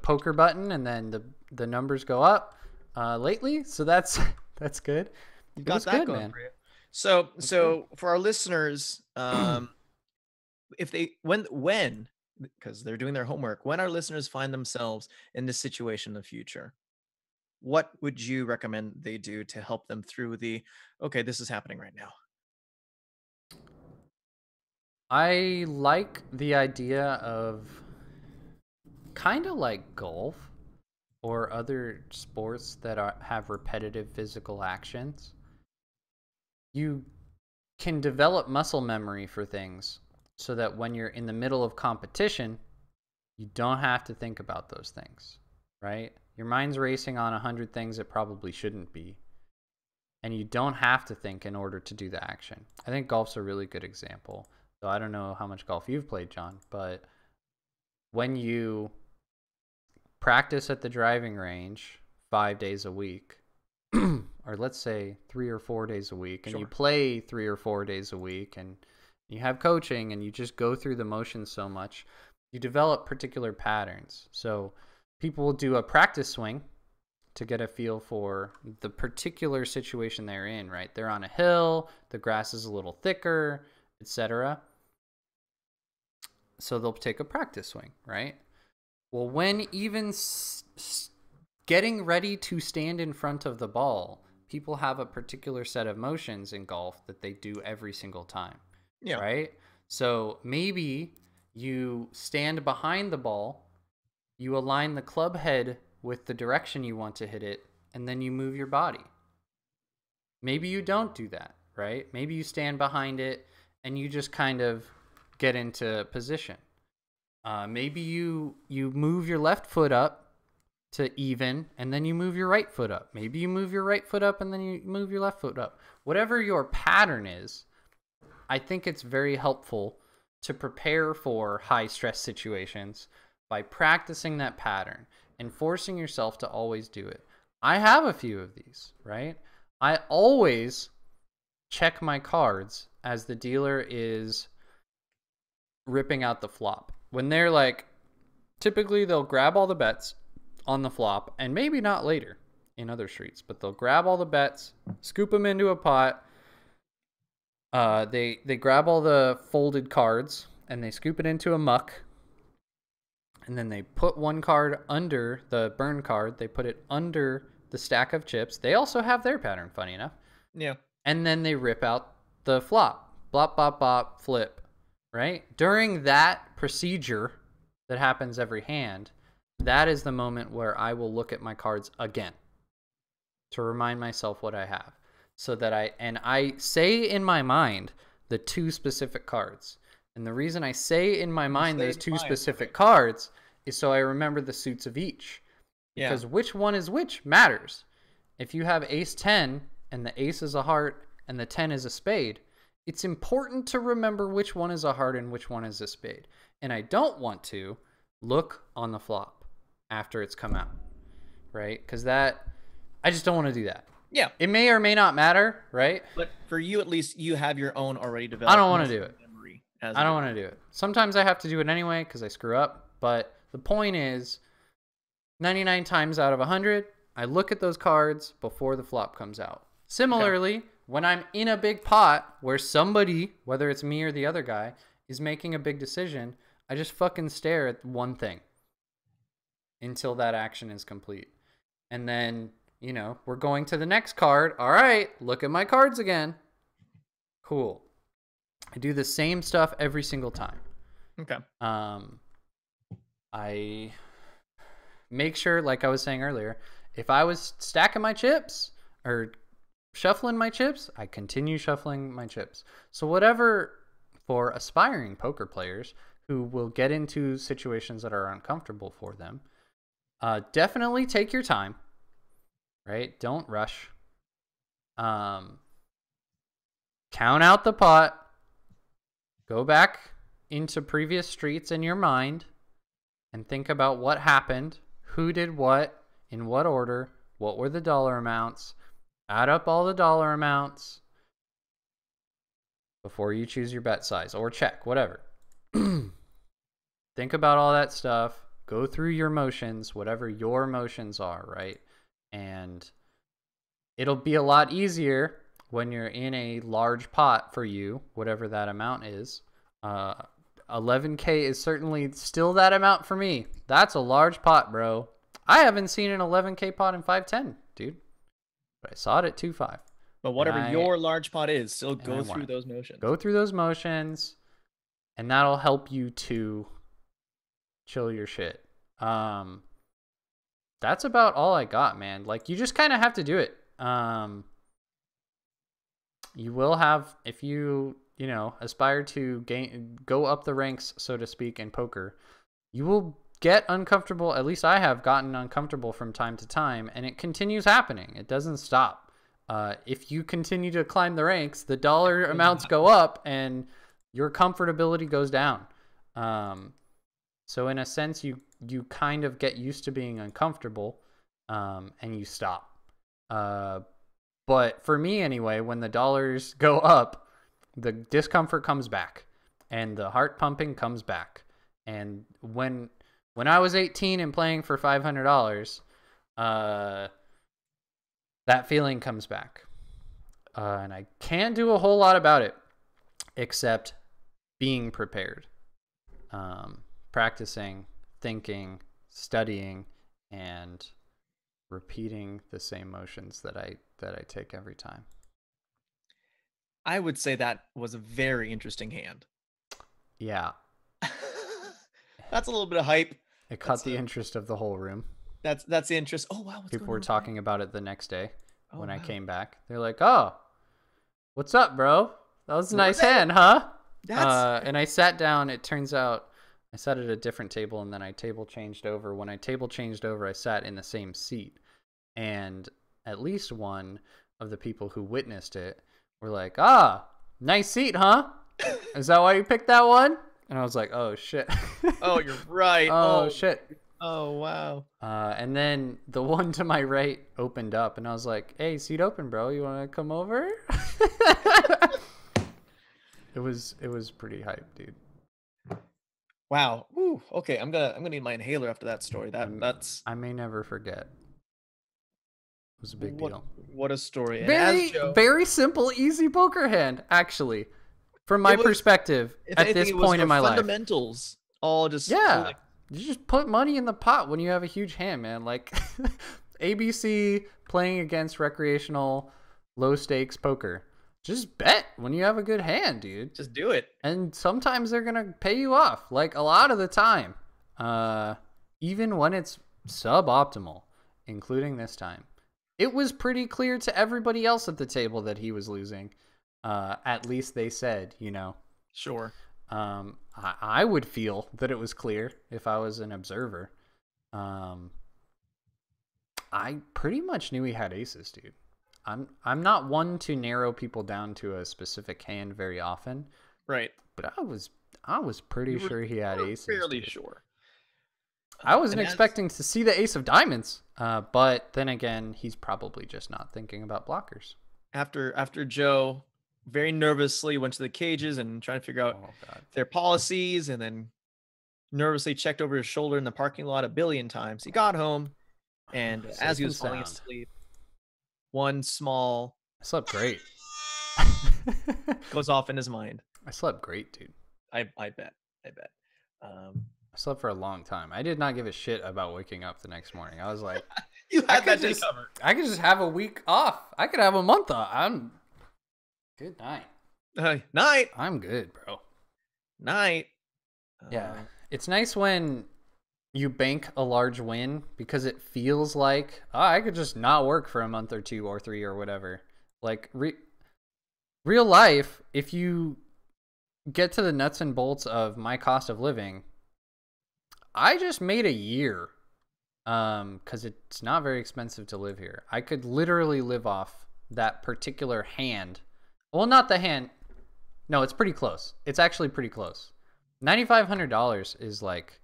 Speaker 2: poker button, and then the numbers go up lately. So that's good.
Speaker 1: You got that good, going man. For you.
Speaker 2: Okay.
Speaker 1: So for our listeners, if they when because they're doing their homework, when our listeners find themselves in this situation in the future, what would you recommend they do to help them through the okay, this is happening right now?
Speaker 2: I like the idea of kind of like golf or other sports that have repetitive physical actions. You can develop muscle memory for things so that when you're in the middle of competition, you don't have to think about those things, right? Your mind's racing on 100 things it probably shouldn't be, and you don't have to think in order to do the action. I think golf's a really good example. So I don't know how much golf you've played, John, but when you practice at the driving range 5 days a week, or let's say 3 or 4 days a week, and you
Speaker 1: Sure.
Speaker 2: play 3 or 4 days a week, and you have coaching, and you just go through the motions so much, you develop particular patterns. So people will do a practice swing to get a feel for the particular situation they're in, right? They're on a hill, the grass is a little thicker, etc. So they'll take a practice swing, right? Well, when even getting ready to stand in front of the ball, people have a particular set of motions in golf that they do every single time,
Speaker 1: Yeah.
Speaker 2: right? So maybe you stand behind the ball, you align the club head with the direction you want to hit it, and then you move your body. Maybe you don't do that, right? Maybe you stand behind it and you just kind of get into position. Maybe you move your left foot up to even, and then you move your right foot up. Maybe you move your right foot up and then you move your left foot up. Whatever your pattern is, I think it's very helpful to prepare for high stress situations by practicing that pattern and forcing yourself to always do it. I have a few of these, right? I always check my cards as the dealer is ripping out the flop. When they're like, typically they'll grab all the bets on the flop, and maybe not later in other streets, but they'll grab all the bets, scoop them into a pot. They grab all the folded cards and they scoop it into a muck, and then they put one card under the burn card. They put it under the stack of chips. They also have their pattern, funny enough.
Speaker 1: Yeah.
Speaker 2: And then they rip out the flop. Blop, bop, bop, flip, right? During that procedure that happens every hand, that is the moment where I will look at my cards again to remind myself what I have. So that I say in my mind the two specific cards. And the reason I say in my mind those two specific cards is so I remember the suits of each. Because which one is which matters. If you have ace 10 and the ace is a heart and the 10 is a spade, it's important to remember which one is a heart and which one is a spade. And I don't want to look on the flop after it's come out, right? Because I just don't want to do that.
Speaker 1: Yeah.
Speaker 2: It may or may not matter, right?
Speaker 1: But for you, at least, you have your own already developed.
Speaker 2: I don't want to do it.
Speaker 1: Memory
Speaker 2: I don't want to do it. Sometimes I have to do it anyway because I screw up. But the point is, 99 times out of 100, I look at those cards before the flop comes out. Similarly, when I'm in a big pot where somebody, whether it's me or the other guy, is making a big decision, I just fucking stare at one thing until that action is complete. And then, you know, we're going to the next card. All right, look at my cards again. Cool. I do the same stuff every single time.
Speaker 1: Okay.
Speaker 2: I make sure, like I was saying earlier, if I was stacking my chips or shuffling my chips, I continue shuffling my chips. So whatever, for aspiring poker players who will get into situations that are uncomfortable for them, definitely take your time, right? Don't rush. Count out the pot. Go back into previous streets in your mind and think about what happened, who did what, in what order, what were the dollar amounts. Add up all the dollar amounts before you choose your bet size or check, whatever. Think about all that stuff. Go through your motions, whatever your motions are, right? And it'll be a lot easier when you're in a large pot for you, whatever that amount is, 11K is certainly still that amount for me. That's a large pot, bro. I haven't seen an 11K pot in 510, dude. But I saw it at 2.5.
Speaker 1: But
Speaker 2: And
Speaker 1: whatever your large pot is, still
Speaker 2: I
Speaker 1: go
Speaker 2: want
Speaker 1: through
Speaker 2: it.
Speaker 1: those motions.
Speaker 2: Go through those motions, and that'll help you to chill your shit. That's about all I got, man. Like, you just kind of have to do it. You will have, if you aspire to go up the ranks, so to speak, in poker, you will get uncomfortable. At least I have gotten uncomfortable from time to time, and it continues happening. It doesn't stop. If you continue to climb the ranks, the dollar amounts go up and your comfortability goes down. So in a sense, you kind of get used to being uncomfortable, and you stop. But for me anyway, when the dollars go up, the discomfort comes back and the heart pumping comes back. And when I was 18 and playing for $500, that feeling comes back. And I can't do a whole lot about it except being prepared. Practicing, thinking, studying, and repeating the same motions that I take every time.
Speaker 1: I would say that was a very interesting hand.
Speaker 2: Yeah.
Speaker 1: That's a little bit of hype.
Speaker 2: It caught the interest of the whole room.
Speaker 1: That's the interest. Oh wow,
Speaker 2: people were talking about it the next day when I came back. They're like, "Oh, what's up, bro? That was a nice hand, huh?" And I sat down. It turns out I sat at a different table, and then I table changed over. When I table changed over, I sat in the same seat, and at least one of the people who witnessed it were like, "Ah, nice seat, huh? Is that why you picked that one?" And I was like, "Oh shit."
Speaker 1: Oh, you're right.
Speaker 2: Oh shit.
Speaker 1: Oh wow.
Speaker 2: And then the one to my right opened up, and I was like, "Hey, seat open, bro. You want to come over?" It was pretty hype, dude.
Speaker 1: Wow. Ooh, okay, I'm gonna need my inhaler after that story. That's
Speaker 2: I may never forget. It was a big deal.
Speaker 1: What a story.
Speaker 2: Very simple, easy poker hand, actually. From my perspective, at this point in my life.
Speaker 1: Fundamentals. All just
Speaker 2: you just put money in the pot when you have a huge hand, man. Like ABC playing against recreational low stakes poker. Just bet when you have a good hand, dude.
Speaker 1: Just do it.
Speaker 2: And sometimes they're going to pay you off, like a lot of the time. Even when it's suboptimal, including this time. It was pretty clear to everybody else at the table that he was losing. At least they said,
Speaker 1: Sure.
Speaker 2: I would feel that it was clear if I was an observer. I pretty much knew he had aces, dude. I'm not one to narrow people down to a specific hand very often.
Speaker 1: Right.
Speaker 2: But I was pretty sure he had aces.
Speaker 1: Fairly sure.
Speaker 2: I wasn't expecting to see the ace of diamonds. But then again, he's probably just not thinking about blockers.
Speaker 1: After Joe very nervously went to the cages and trying to figure out their policies, and then nervously checked over his shoulder in the parking lot a billion times, he got home, and as he was falling asleep, one small
Speaker 2: I slept great.
Speaker 1: goes off in his mind.
Speaker 2: I slept great, dude.
Speaker 1: I bet.
Speaker 2: I slept for a long time. I did not give a shit about waking up the next morning. I was like,
Speaker 1: you had that day covered.
Speaker 2: I could just have a week off. I could have a month off. Good night.
Speaker 1: Night.
Speaker 2: I'm good, bro.
Speaker 1: Night.
Speaker 2: Yeah. It's nice when you bank a large win because it feels like, I could just not work for a month or 2 or 3 or whatever. Like real life, if you get to the nuts and bolts of my cost of living, I just made a year because it's not very expensive to live here. I could literally live off that particular hand. Well, not the hand. No, it's pretty close. It's actually pretty close. $9,500 is like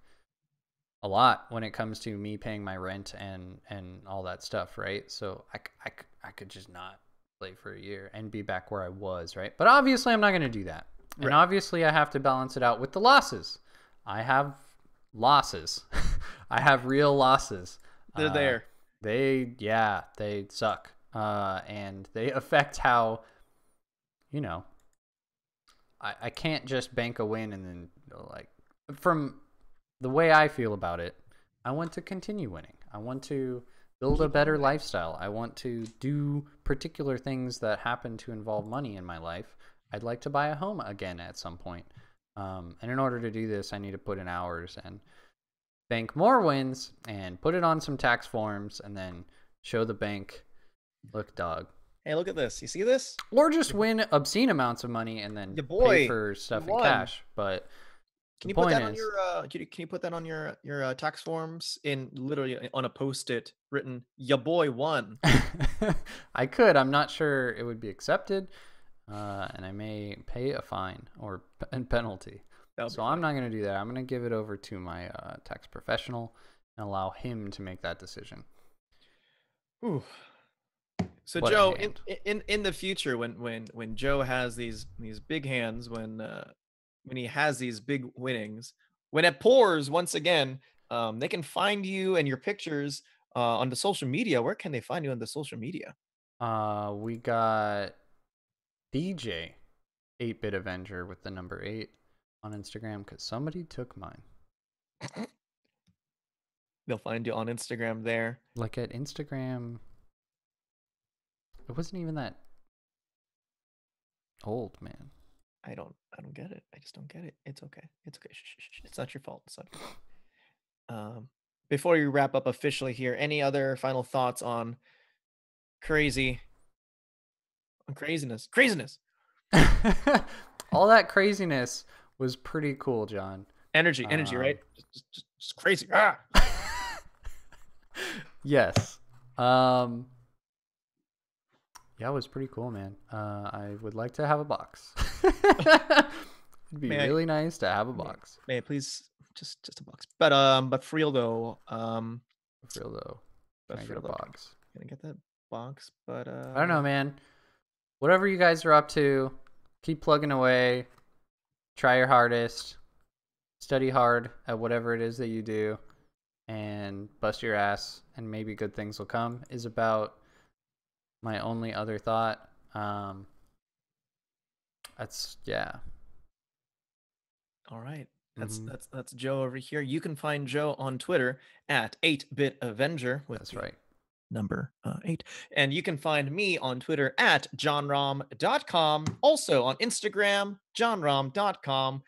Speaker 2: a lot when it comes to me paying my rent and all that stuff, right? So I could just not play for a year and be back where I was, right? But obviously I'm not going to do that. Right. And obviously I have to balance it out with the losses. I have losses. I have real losses.
Speaker 1: They're there.
Speaker 2: They suck. And they affect how you know, I can't just bank a win and then like from the way I feel about it, I want to continue winning. I want to build a
Speaker 1: Keep on
Speaker 2: better
Speaker 1: winning.
Speaker 2: lifestyle. I want to do particular things that happen to involve money in my life. I'd like to buy a home again at some point. And in order to do this, I need to put in hours and bank more wins and put it on some tax forms and then show the bank, look, dog.
Speaker 1: Hey, look at this. You see this?
Speaker 2: Or just win obscene amounts of money and then
Speaker 1: Your
Speaker 2: pay
Speaker 1: boy,
Speaker 2: for
Speaker 1: you
Speaker 2: stuff in
Speaker 1: won.
Speaker 2: cash. But the
Speaker 1: Can you put
Speaker 2: point
Speaker 1: that on
Speaker 2: is,
Speaker 1: your can you put that on your tax forms in literally on a post-it written "Your boy won."
Speaker 2: I could. I'm not sure it would be accepted, and I may pay a fine or penalty.
Speaker 1: That would be
Speaker 2: So I'm
Speaker 1: funny.
Speaker 2: not going to do that. I'm going to give it over to my tax professional and allow him to make that decision.
Speaker 1: Whew. So
Speaker 2: What a
Speaker 1: Joe,
Speaker 2: hand.
Speaker 1: in the future, when Joe has these big hands, when he has these big winnings, when it pours once again, they can find you and your pictures on the social media. Where can they find you on the social media?
Speaker 2: We got DJ 8-Bit Avenger with the number 8 on Instagram because somebody took mine.
Speaker 1: They'll find you on Instagram there.
Speaker 2: Like at Instagram, it wasn't even that old, man.
Speaker 1: I don't get it. I just don't get it. It's okay. It's okay. Shh, shh, shh. It's not your fault. It's not your fault. Before you wrap up officially here, any other final thoughts on crazy, on craziness, craziness,
Speaker 2: All that craziness was pretty cool, John.
Speaker 1: energy, right?
Speaker 2: Um,
Speaker 1: Just crazy. Ah!
Speaker 2: yes. Yeah, it was pretty cool, man. I would like to have a box. It'd be
Speaker 1: May I,
Speaker 2: really nice to have a
Speaker 1: may,
Speaker 2: box.
Speaker 1: may I please just a box. But for real though,
Speaker 2: For real though,
Speaker 1: but
Speaker 2: can I
Speaker 1: for
Speaker 2: get a
Speaker 1: real though,
Speaker 2: box?
Speaker 1: can I get that box? But
Speaker 2: I don't know, man. Whatever you guys are up to, keep plugging away. Try your hardest. Study hard at whatever it is that you do, and bust your ass, and maybe good things will come. Is about my only other thought. That's yeah.
Speaker 1: all right. That's
Speaker 2: Mm-hmm.
Speaker 1: that's that's Joe over here. You can find Joe on Twitter at 8-Bit Avenger with
Speaker 2: That's
Speaker 1: the
Speaker 2: right.
Speaker 1: number 8. And you can find me on Twitter at johnrom.com. Also on Instagram, johnrom.com.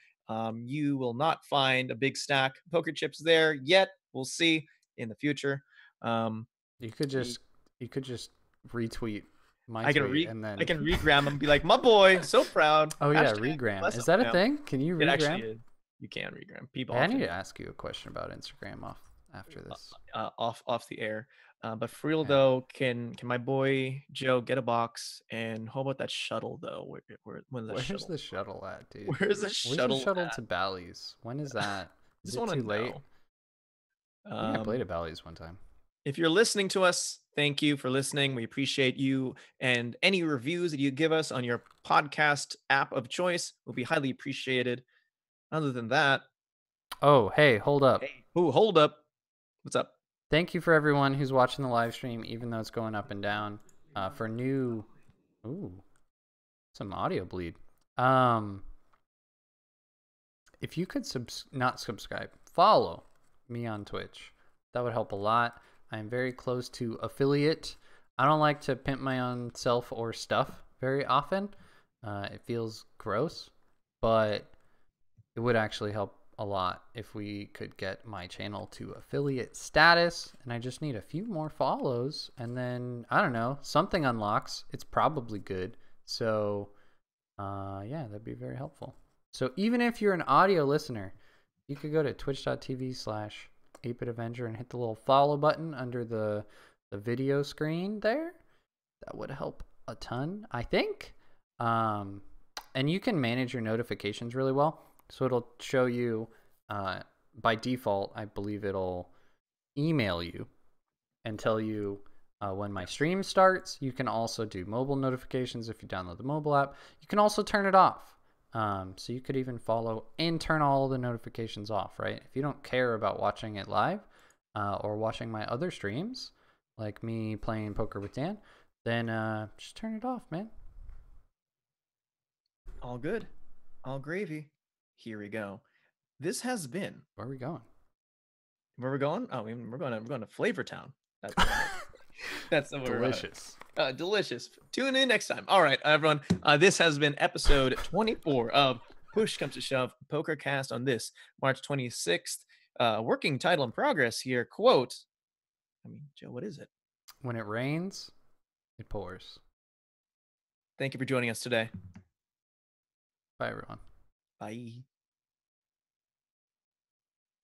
Speaker 1: You will not find a big stack of poker chips there yet. We'll see in the future. Um,
Speaker 2: You could just you could just retweet my
Speaker 1: I can
Speaker 2: tweet
Speaker 1: re
Speaker 2: and
Speaker 1: I
Speaker 2: then
Speaker 1: can regram them and be like, my boy, so proud.
Speaker 2: oh yeah,
Speaker 1: Hashtag
Speaker 2: regram.
Speaker 1: bless
Speaker 2: Is
Speaker 1: him,
Speaker 2: that a
Speaker 1: fam.
Speaker 2: thing? Can you
Speaker 1: It actually
Speaker 2: regram?
Speaker 1: is. You can regram. People
Speaker 2: Hey, I need
Speaker 1: often
Speaker 2: to ask you a question about Instagram off after this.
Speaker 1: off the air. But for real
Speaker 2: Yeah.
Speaker 1: though, can my boy Joe get a box? And how about that shuttle though? When's that
Speaker 2: Where's
Speaker 1: shuttle?
Speaker 2: the shuttle at, dude?
Speaker 1: Where's the
Speaker 2: Where's the
Speaker 1: shuttle
Speaker 2: shuttle
Speaker 1: at?
Speaker 2: to Bally's? When is that? Is
Speaker 1: Just
Speaker 2: it
Speaker 1: want to
Speaker 2: too late?
Speaker 1: know.
Speaker 2: I think I played
Speaker 1: Um,
Speaker 2: at Bally's one time.
Speaker 1: if you're listening to us, thank you for listening. We appreciate you, and any reviews that you give us on your podcast app of choice will be highly appreciated. Other than that,
Speaker 2: Oh, hey, hold up.
Speaker 1: hey, ooh, hold up. What's up?
Speaker 2: Thank you for everyone who's watching the live stream, even though it's going up and down. For new, ooh, some audio bleed. Um, if you could not subscribe, follow me on Twitch. That would help a lot. I am very close to affiliate. I don't like to pimp my own self or stuff very often. It feels gross, but it would actually help a lot if we could get my channel to affiliate status. And I just need a few more follows, and then I don't know, something unlocks. It's probably good. So yeah, that'd be very helpful. So even if you're an audio listener, you could go to twitch.tv/8bitavenger and hit the little follow button under the video screen there. That would help a ton, I think. And you can manage your notifications really well. So it'll show you, by default, I believe it'll email you and tell you when my stream starts. You can also do mobile notifications if you download the mobile app. You can also turn it off. So you could even follow and turn all the notifications off, right? If you don't care about watching it live or watching my other streams, like me playing poker with Dan, then just turn it off, man.
Speaker 1: All good. All gravy. Here we go. This has been
Speaker 2: Where are we going?
Speaker 1: where we're going. Oh, we're going to Flavor Town. That's that's where we're
Speaker 2: Delicious.
Speaker 1: delicious. Tune in next time. All right, everyone. This has been episode 24 of Push Comes to Shove Poker Cast on this March 26th. Working title in progress here. Quote. I mean, Joe, what is it?
Speaker 2: When it rains, it pours.
Speaker 1: Thank you for joining us today.
Speaker 2: Bye, everyone.
Speaker 1: Bye.